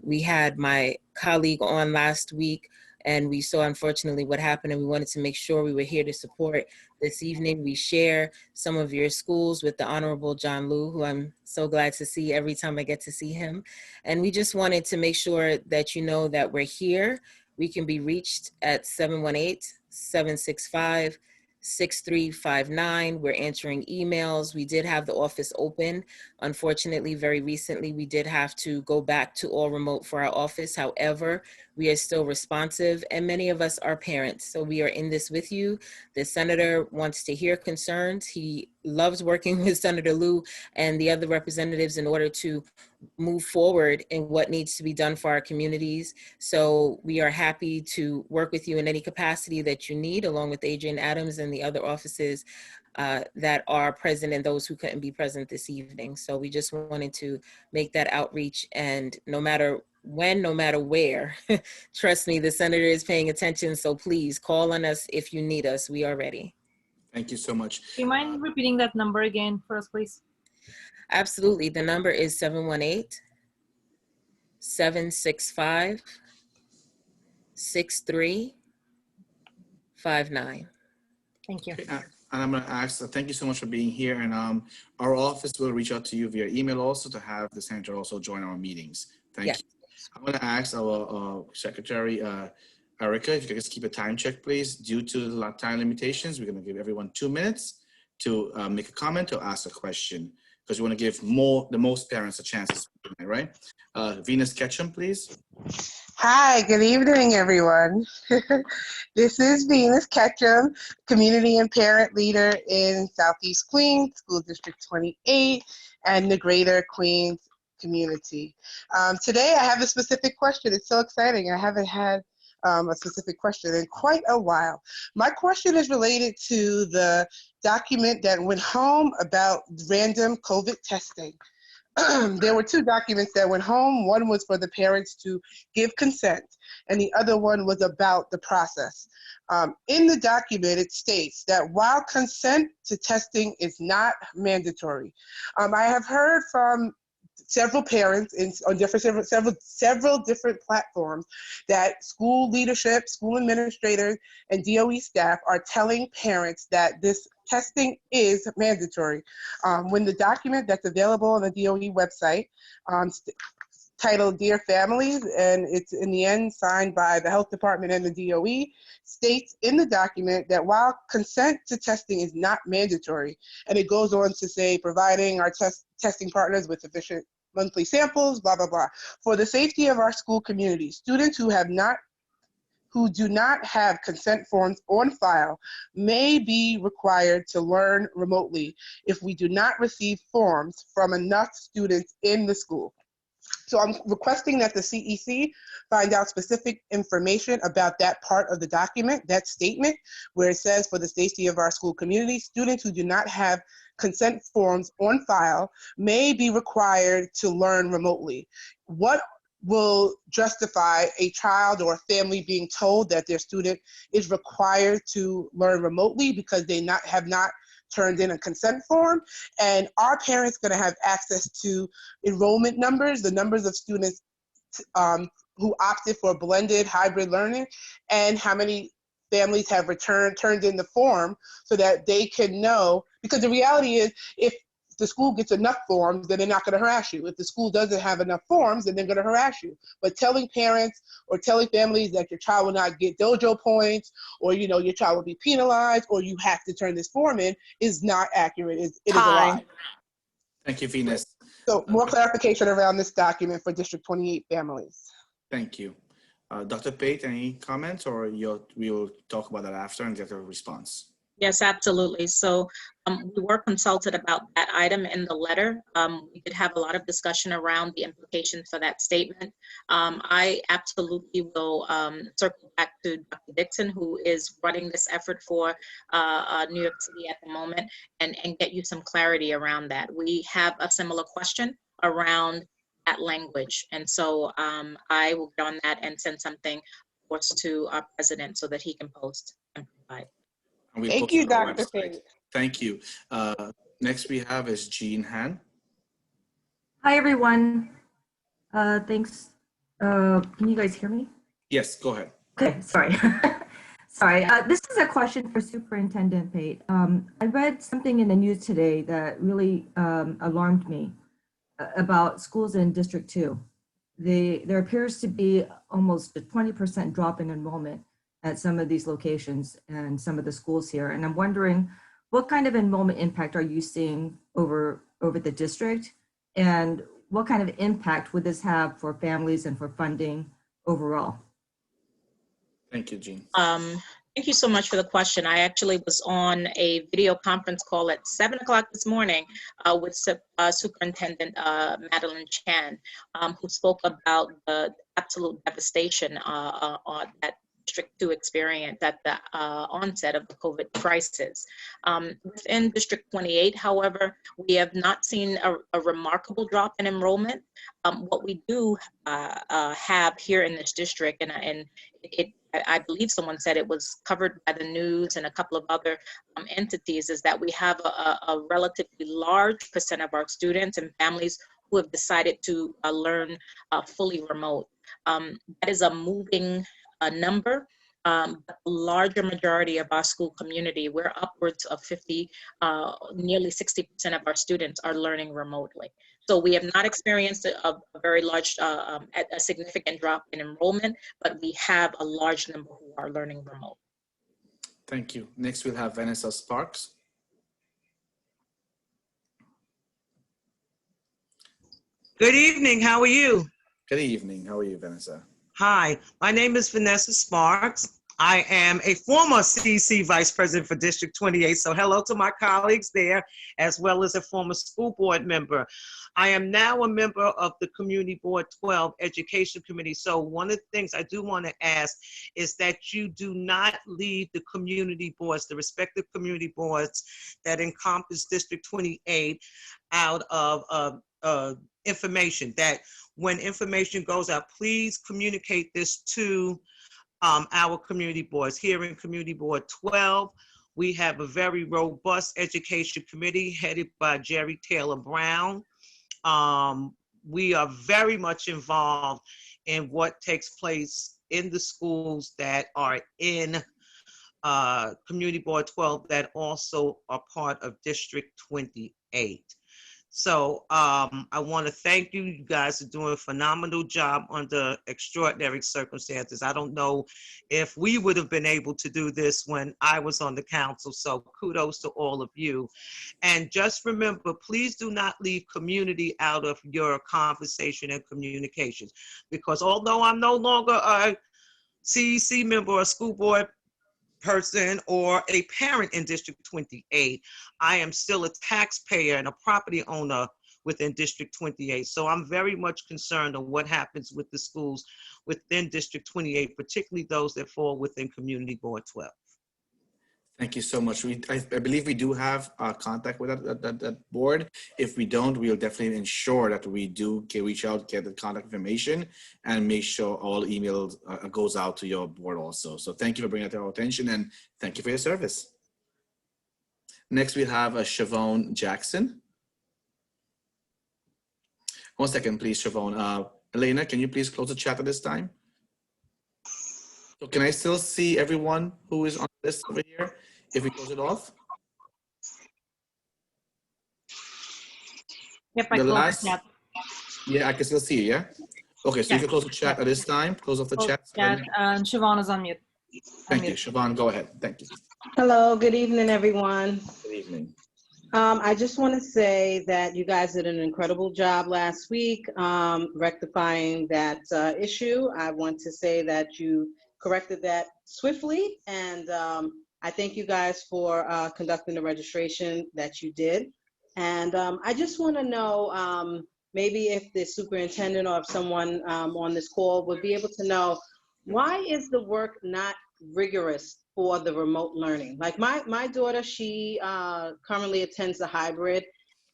We had my colleague on last week, and we saw unfortunately what happened, and we wanted to make sure we were here to support. This evening we share some of your schools with the Honorable John Liu, who I'm so glad to see every time I get to see him. And we just wanted to make sure that you know that we're here. We can be reached at 718-765-6359. We're answering emails. We did have the office open. Unfortunately, very recently, we did have to go back to all remote for our office. However, we are still responsive, and many of us are parents, so we are in this with you. The senator wants to hear concerns. He loves working with Senator Liu and the other representatives in order to move forward in what needs to be done for our communities. So we are happy to work with you in any capacity that you need, along with Adrian Adams and the other offices that are present and those who couldn't be present this evening. So we just wanted to make that outreach, and no matter when, no matter where, trust me, the senator is paying attention. So please call on us if you need us. We are ready. Thank you so much. Do you mind repeating that number again for us, please? Absolutely. The number is 718-765-6359. Thank you. And I'm going to ask, thank you so much for being here. And our office will reach out to you via email also to have the senator also join our meetings. Thank you. I'm going to ask our secretary, Erica, if you could just keep a time check, please. Due to the time limitations, we're going to give everyone 2 minutes to make a comment or ask a question, because we want to give the most parents a chance to speak, right? Venus Ketchum, please. Hi, good evening, everyone. This is Venus Ketchum, community and parent leader in Southeast Queens, School District 28, and the Greater Queens community. Today I have a specific question. It's so exciting. I haven't had a specific question in quite a while. My question is related to the document that went home about random COVID testing. There were 2 documents that went home. One was for the parents to give consent, and the other one was about the process. In the document, it states that while consent to testing is not mandatory, I have heard from several parents on several different platforms that school leadership, school administrators, and DOE staff are telling parents that this testing is mandatory. When the document that's available on the DOE website, titled Dear Families, and it's in the end signed by the Health Department and the DOE, states in the document that while consent to testing is not mandatory, and it goes on to say providing our testing partners with sufficient monthly samples, blah, blah, blah. For the safety of our school community, students who do not have consent forms on file may be required to learn remotely if we do not receive forms from enough students in the school. So I'm requesting that the CEC find out specific information about that part of the document, that statement, where it says for the safety of our school community, students who do not have consent forms on file may be required to learn remotely. What will justify a child or a family being told that their student is required to learn remotely because they have not turned in a consent form? And are parents going to have access to enrollment numbers, the numbers of students who opted for blended hybrid learning, and how many families have turned in the form so that they can know? Because the reality is, if the school gets enough forms, then they're not going to harass you. If the school doesn't have enough forms, then they're going to harass you. But telling parents or telling families that your child will not get dojo points, or your child will be penalized, or you have to turn this form in, is not accurate. It is a lie. Thank you, Venus. So more clarification around this document for District 28 families. Thank you. Dr. Pate, any comments, or we will talk about that after and get a response? Yes, absolutely. So we were consulted about that item in the letter. We did have a lot of discussion around the implications for that statement. I absolutely will circle back to Dr. Dixon, who is running this effort for New York City at the moment, and get you some clarity around that. We have a similar question around that language. And so I will get on that and send something, of course, to our president so that he can post and provide. Thank you, Dr. Pate. Thank you. Next we have is Jean Han. Hi, everyone. Thanks. Can you guys hear me? Yes, go ahead. Okay, sorry. Sorry. This is a question for Superintendent Pate. I read something in the news today that really alarmed me about schools in District 2. There appears to be almost a 20% drop in enrollment at some of these locations and some of the schools here. And I'm wondering, what kind of enrollment impact are you seeing over the district? And what kind of impact would this have for families and for funding overall? Thank you, Jean. Thank you so much for the question. I actually was on a video conference call at 7 o'clock this morning with Superintendent Madeline Chan, who spoke about the absolute devastation that District 2 experienced at the onset of the COVID crisis. Within District 28, however, we have not seen a remarkable drop in enrollment. What we do have here in this district, and I believe someone said it was covered by the news and a couple of other entities, is that we have a relatively large percent of our students and families who have decided to learn fully remote. That is a moving number, but the larger majority of our school community, we're upwards of 50, nearly 60% of our students are learning remotely. So we have not experienced a very large, a significant drop in enrollment, but we have a large number who are learning remote. Thank you. Next we'll have Vanessa Sparks. Good evening, how are you? Good evening, how are you, Vanessa? Hi, my name is Vanessa Sparks. I am a former CEC Vice President for District 28, so hello to my colleagues there, as well as a former school board member. I am now a member of the Community Board 12 Education Committee, so one of the things I do want to ask is that you do not leave the community boards, the respective community boards that encompass District 28 out of information, that when information goes out, please communicate this to our community boards. Here in Community Board 12, we have a very robust education committee headed by Jerry Taylor Brown. we are very much involved in what takes place in the schools that are in Community Board 12 that also are part of District 28. So I want to thank you. You guys are doing a phenomenal job under extraordinary circumstances. I don't know if we would have been able to do this when I was on the council. So kudos to all of you. And just remember, please do not leave community out of your conversation and communications, because although I'm no longer a CEC member or school board person or a parent in District 28, I am still a taxpayer and a property owner within District 28. So I'm very much concerned on what happens with the schools within District 28, particularly those that fall within Community Board 12. Thank you so much. I believe we do have contact with that board. If we don't, we'll definitely ensure that we do reach out, get the contact information, and make sure all emails goes out to your board also. So thank you for bringing that to our attention, and thank you for your service. Next, we have Siobhan Jackson. One second, please, Siobhan. Elena, can you please close the chat at this time? So can I still see everyone who is on the list over here if we close it off? Yep, I closed the chat. Yeah, I can still see you, yeah? Okay, so you can close the chat at this time. Close off the chat. And Siobhan is on mute. Thank you. Siobhan, go ahead. Thank you. Hello, good evening, everyone. Good evening. I just want to say that you guys did an incredible job last week rectifying that issue. I want to say that you corrected that swiftly, and I thank you guys for conducting the registration that you did. And I just want to know, maybe if the superintendent or if someone on this call would be able to know, why is the work not rigorous for the remote learning? Like my daughter, she currently attends the hybrid,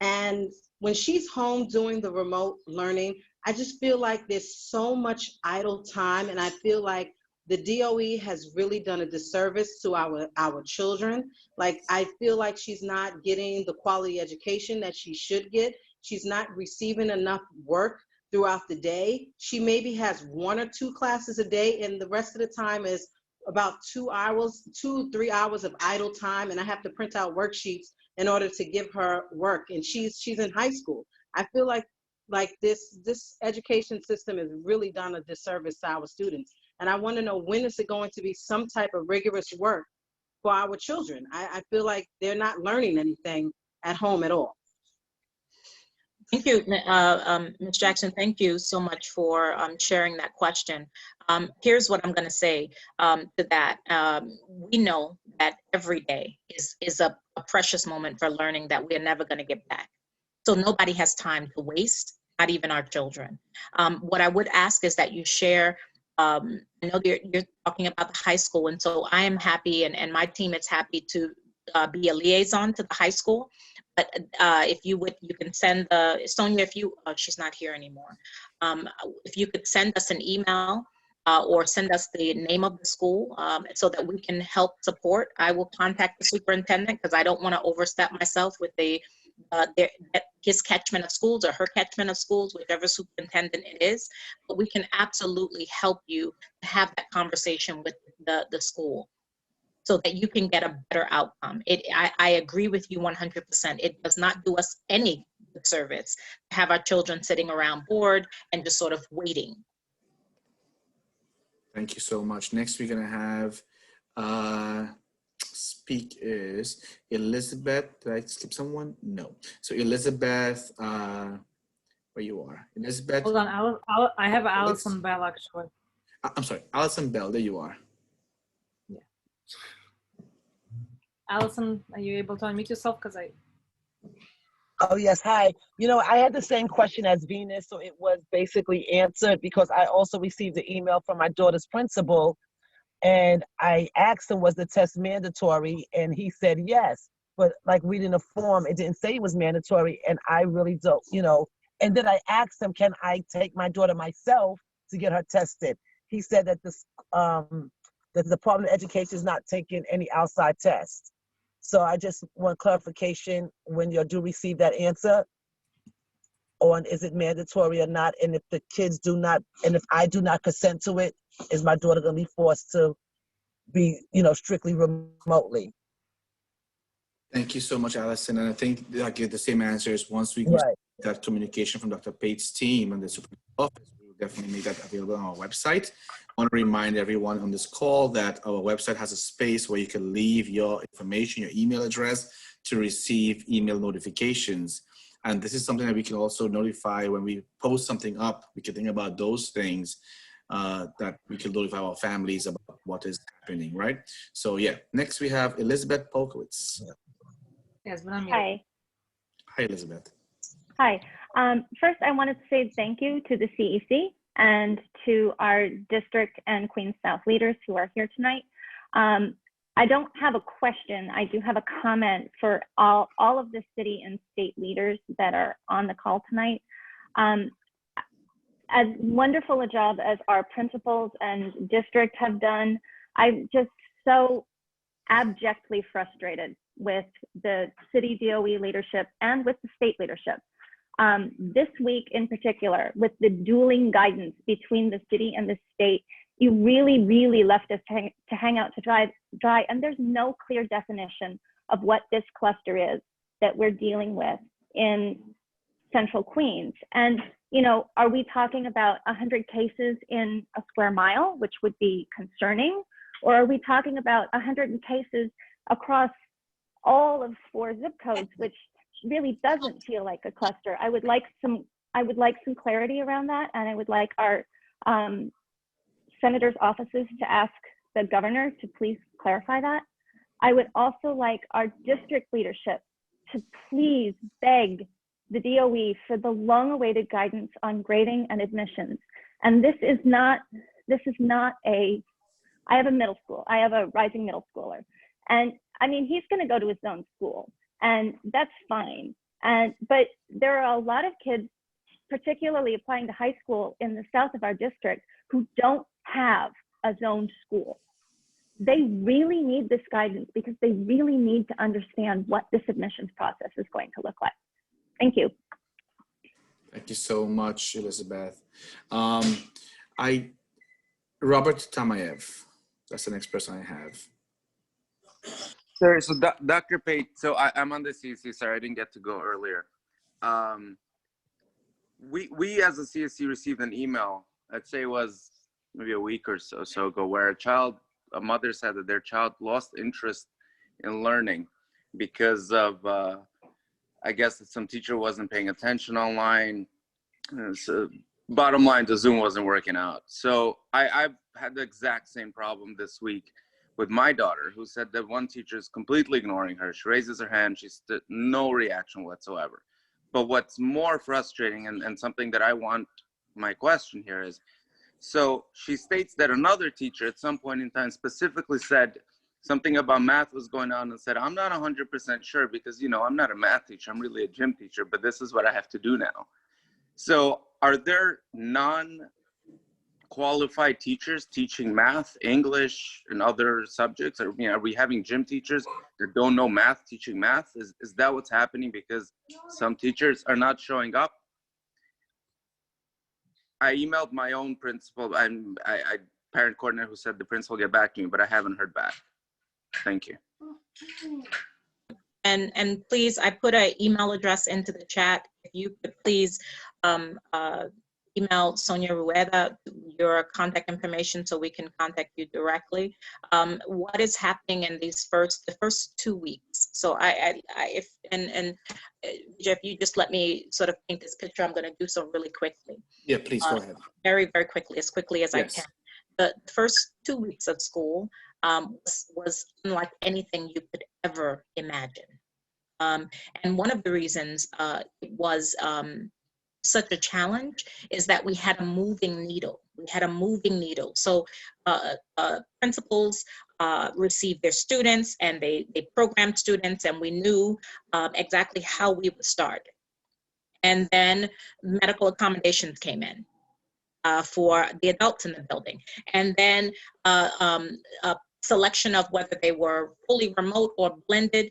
and when she's home doing the remote learning, I just feel like there's so much idle time, and I feel like the DOE has really done a disservice to our children. Like, I feel like she's not getting the quality education that she should get. She's not receiving enough work throughout the day. She maybe has 1 or 2 classes a day, and the rest of the time is about 2 hours, 2-3 hours of idle time, and I have to print out worksheets in order to give her work, and she's in high school. I feel like this education system has really done a disservice to our students, and I want to know, when is it going to be some type of rigorous work for our children? I feel like they're not learning anything at home at all. Thank you, Ms. Jackson. Thank you so much for sharing that question. Here's what I'm going to say to that. We know that every day is a precious moment for learning that we're never going to get back. So nobody has time to waste, not even our children. What I would ask is that you share, I know you're talking about the high school, and so I am happy, and my team is happy to be a liaison to the high school. But if you would, you can send Sonia, if you, she's not here anymore. If you could send us an email or send us the name of the school so that we can help support. I will contact the superintendent, because I don't want to overstep myself with his catchment of schools or her catchment of schools, whichever superintendent it is. But we can absolutely help you have that conversation with the school, so that you can get a better outcome. I agree with you 100%. It does not do us any service to have our children sitting around bored and just sort of waiting. Thank you so much. Next, we're gonna have speak is Elizabeth. Did I skip someone? No. So Elizabeth, where you are? Elizabeth. Hold on, I have Allison Bell actually. I'm sorry, Allison Bell. There you are. Allison, are you able to unmute yourself? Because Oh, yes. Hi. You know, I had the same question as Venus, so it was basically answered, because I also received an email from my daughter's principal, and I asked him, was the test mandatory? And he said yes. But like reading the form, it didn't say it was mandatory, and I really don't, you know. And then I asked him, can I take my daughter myself to get her tested? He said that the Department of Education is not taking any outside tests. So I just want clarification when you do receive that answer. on is it mandatory or not, and if the kids do not, and if I do not consent to it, is my daughter going to be forced to be, strictly remotely? Thank you so much, Allison. And I think I give the same answers once we Right. get that communication from Dr. Pate's team and the superintendent's office. We will definitely make that available on our website. I want to remind everyone on this call that our website has a space where you can leave your information, your email address, to receive email notifications. And this is something that we can also notify when we post something up. We can think about those things that we can notify our families about what is happening, right? So yeah, next we have Elizabeth Polkowitz. Yes, but I'm Hi. Hi, Elizabeth. Hi. First, I wanted to say thank you to the CEC and to our district and Queens South leaders who are here tonight. I don't have a question. I do have a comment for all of the city and state leaders that are on the call tonight. As wonderful a job as our principals and district have done, I'm just so abjectly frustrated with the city DOE leadership and with the state leadership. This week in particular, with the dueling guidance between the city and the state, you really, really left us to hang out to dry, and there's no clear definition of what this cluster is that we're dealing with in Central Queens. And, are we talking about 100 cases in a square mile, which would be concerning? Or are we talking about 100 cases across all of 4 zip codes, which really doesn't feel like a cluster? I would like some clarity around that, and I would like our senators' offices to ask the governor to please clarify that. I would also like our district leadership to please beg the DOE for the long-awaited guidance on grading and admissions. And this is not I have a middle school, I have a rising middle schooler. And I mean, he's gonna go to his own school, and that's fine. But there are a lot of kids, particularly applying to high school in the south of our district, who don't have a zoned school. They really need this guidance because they really need to understand what this admissions process is going to look like. Thank you. Thank you so much, Elizabeth. Robert Tamayev, that's the next person I have. Sorry, so Dr. Pate, so I'm on the CEC, sorry, I didn't get to go earlier. We as a CEC received an email, I'd say it was maybe a week or so ago, where a mother said that their child lost interest in learning because of, I guess that some teacher wasn't paying attention online. So bottom line, the Zoom wasn't working out. So I've had the exact same problem this week with my daughter, who said that one teacher is completely ignoring her. She raises her hand, she's no reaction whatsoever. But what's more frustrating, and something that I want my question here is, so she states that another teacher at some point in time specifically said something about math was going on and said, I'm not 100% sure because, I'm not a math teacher, I'm really a gym teacher, but this is what I have to do now. So are there non-qualified teachers teaching math, English, and other subjects? Are we having gym teachers that don't know math teaching math? Is that what's happening because some teachers are not showing up? I emailed my own principal and I parent coordinator who said the principal get back to me, but I haven't heard back. Thank you. And please, I put an email address into the chat. If you could please email Sonia Rueda your contact information so we can contact you directly. What is happening in the first 2 weeks? So if you just let me sort of paint this picture, I'm going to do so really quickly. Yeah, please go ahead. Very, very quickly, as quickly as I can. The first 2 weeks of school was unlike anything you could ever imagine. And one of the reasons it was such a challenge is that we had a moving needle. So principals received their students and they programmed students, and we knew exactly how we would start. And then medical accommodations came in for the adults in the building. And then selection of whether they were fully remote or blended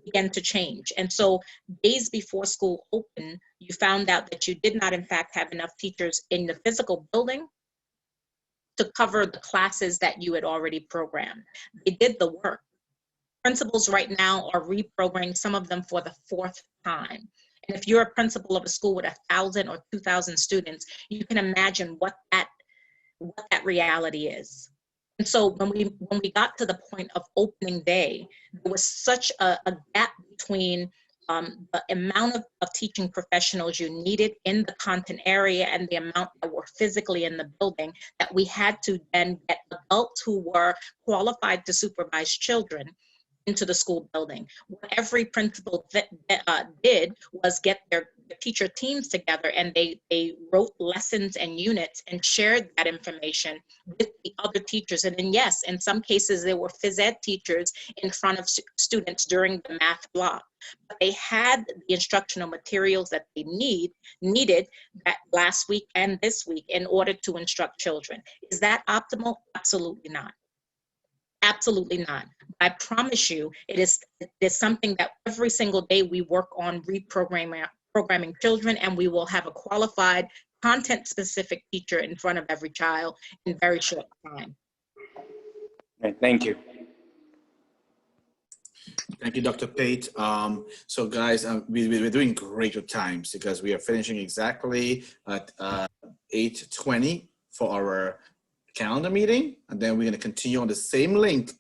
began to change. And so days before school opened, you found out that you did not in fact have enough teachers in the physical building to cover the classes that you had already programmed. They did the work. Principals right now are reprogramming some of them for the 4th time. And if you're a principal of a school with 1,000 or 2,000 students, you can imagine what that reality is. And so when we got to the point of opening day, there was such a gap between the amount of teaching professionals you needed in the content area and the amount that were physically in the building that we had to then get adults who were qualified to supervise children into the school building. What every principal did was get their teacher teams together, and they wrote lessons and units and shared that information with the other teachers. And then yes, in some cases there were phys ed teachers in front of students during the math block. But they had the instructional materials that they needed that last week and this week in order to instruct children. Is that optimal? Absolutely not. Absolutely not. I promise you, it is something that every single day we work on programming children, and we will have a qualified content-specific teacher in front of every child in very short time. Okay, thank you. Thank you, Dr. Pate. So guys, we're doing great with times because we are finishing exactly at 8:20 for our calendar meeting, and then we're going to continue on the same link.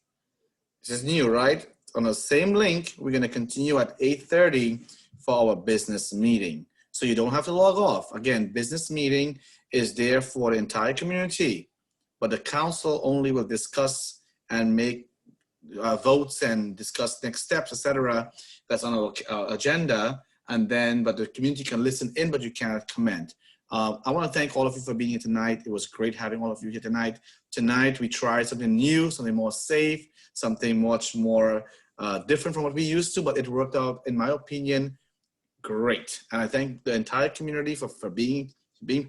This is new, right? On the same link, we're going to continue at 8:30 for our business meeting. So you don't have to log off. Again, business meeting is there for the entire community, but the council only will discuss and make votes and discuss next steps, etc. That's on our agenda, and then, but the community can listen in, but you cannot comment. I want to thank all of you for being here tonight. It was great having all of you here tonight. Tonight, we tried something new, something more safe, something much more different from what we used to, but it worked out, in my opinion, great. And I thank the entire community for being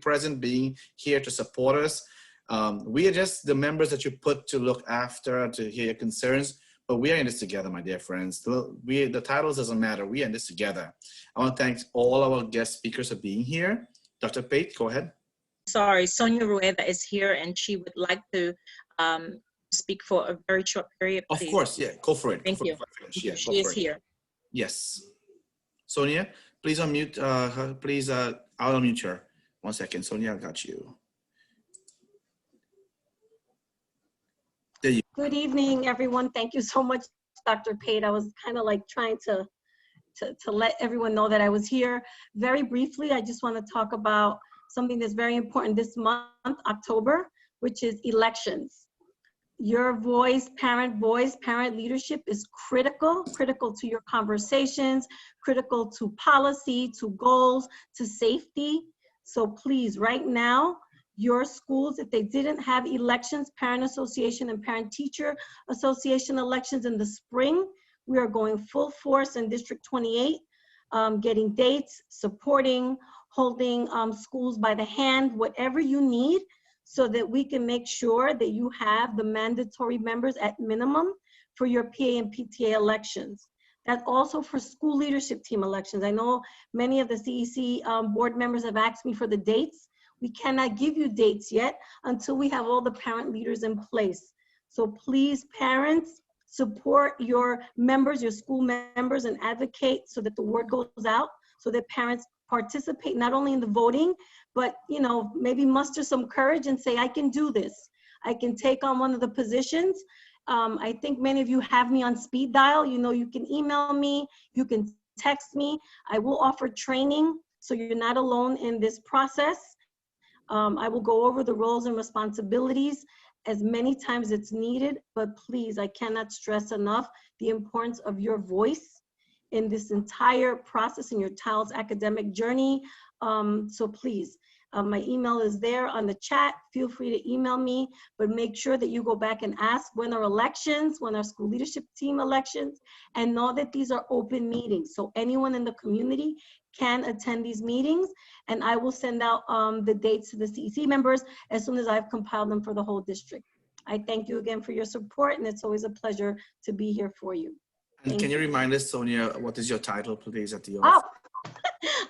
present, being here to support us. We are just the members that you put to look after, to hear your concerns, but we are in this together, my dear friends. The titles doesn't matter. We are in this together. I want to thank all our guest speakers for being here. Dr. Pate, go ahead. Sorry, Sonia Rueda is here, and she would like to speak for a very short period, please. Of course, yeah, go for it. Thank you. Yeah, She is here. Yes. Sonia, please unmute her. Please, I'll unmute her. 1 second. Sonia, I got you. There you go. Good evening, everyone. Thank you so much, Dr. Pate. I was kind of like trying to let everyone know that I was here. Very briefly, I just want to talk about something that's very important this month, October, which is elections. Your voice, parent leadership is critical to your conversations, critical to policy, to goals, to safety. So please, right now, your schools, if they didn't have elections, parent association and parent teacher association elections in the spring, we are going full force in District 28, getting dates, supporting, holding schools by the hand, whatever you need, so that we can make sure that you have the mandatory members at minimum for your PA and PTA elections. That's also for school leadership team elections. I know many of the CEC board members have asked me for the dates. We cannot give you dates yet until we have all the parent leaders in place. So please, parents, support your members, your school members, and advocate so that the word goes out, so that parents participate not only in the voting, but maybe muster some courage and say, I can do this. I can take on one of the positions. I think many of you have me on speed dial. You can email me, you can text me. I will offer training, so you're not alone in this process. I will go over the roles and responsibilities as many times as it's needed, but please, I cannot stress enough the importance of your voice in this entire process in your child's academic journey. So please, my email is there on the chat. Feel free to email me, but make sure that you go back and ask when are elections, when are school leadership team elections, and know that these are open meetings. So anyone in the community can attend these meetings, and I will send out the dates to the CEC members as soon as I've compiled them for the whole district. I thank you again for your support, and it's always a pleasure to be here for you. And can you remind us, Sonia, what is your title, please, at the office?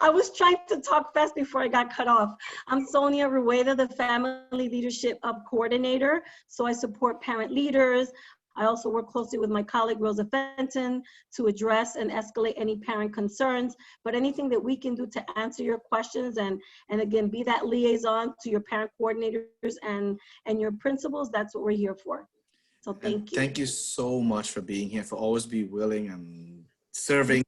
I was trying to talk fast before I got cut off. I'm Sonia Rueda, the Family Leadership Coordinator. So I support parent leaders. I also work closely with my colleague, Rosa Fenton, to address and escalate any parent concerns. But anything that we can do to answer your questions and again, be that liaison to your parent coordinators and your principals, that's what we're here for. So thank you. Thank you so much for being here, for always be willing and serving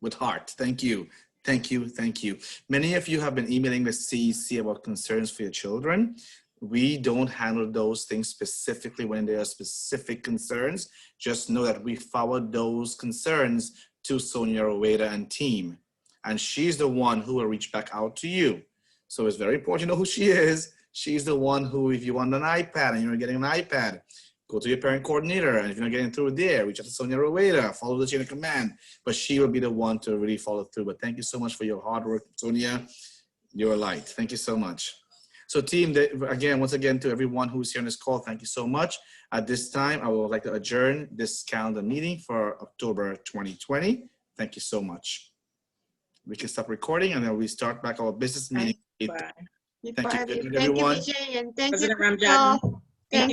with heart. Thank you. Thank you. Thank you. Many of you have been emailing the CEC about concerns for your children. We don't handle those things specifically when there are specific concerns. Just know that we forward those concerns to Sonia Rueda and team. And she's the one who will reach back out to you. So it's very important you know who she is. She's the one who, if you want an iPad and you're getting an iPad, go to your parent coordinator. And if you're not getting through there, reach out to Sonia Rueda, follow the chain of command. But she will be the one to really follow through. But thank you so much for your hard work, Sonia. You're a light. Thank you so much. So team, once again, to everyone who's here on this call, thank you so much. At this time, I would like to adjourn this calendar meeting for October 2020. Thank you so much. We can stop recording and then we start back our business meeting. Thank you, everyone. Thank you, Vijay, and thank President you, Ramjan. Kreyòl. Thank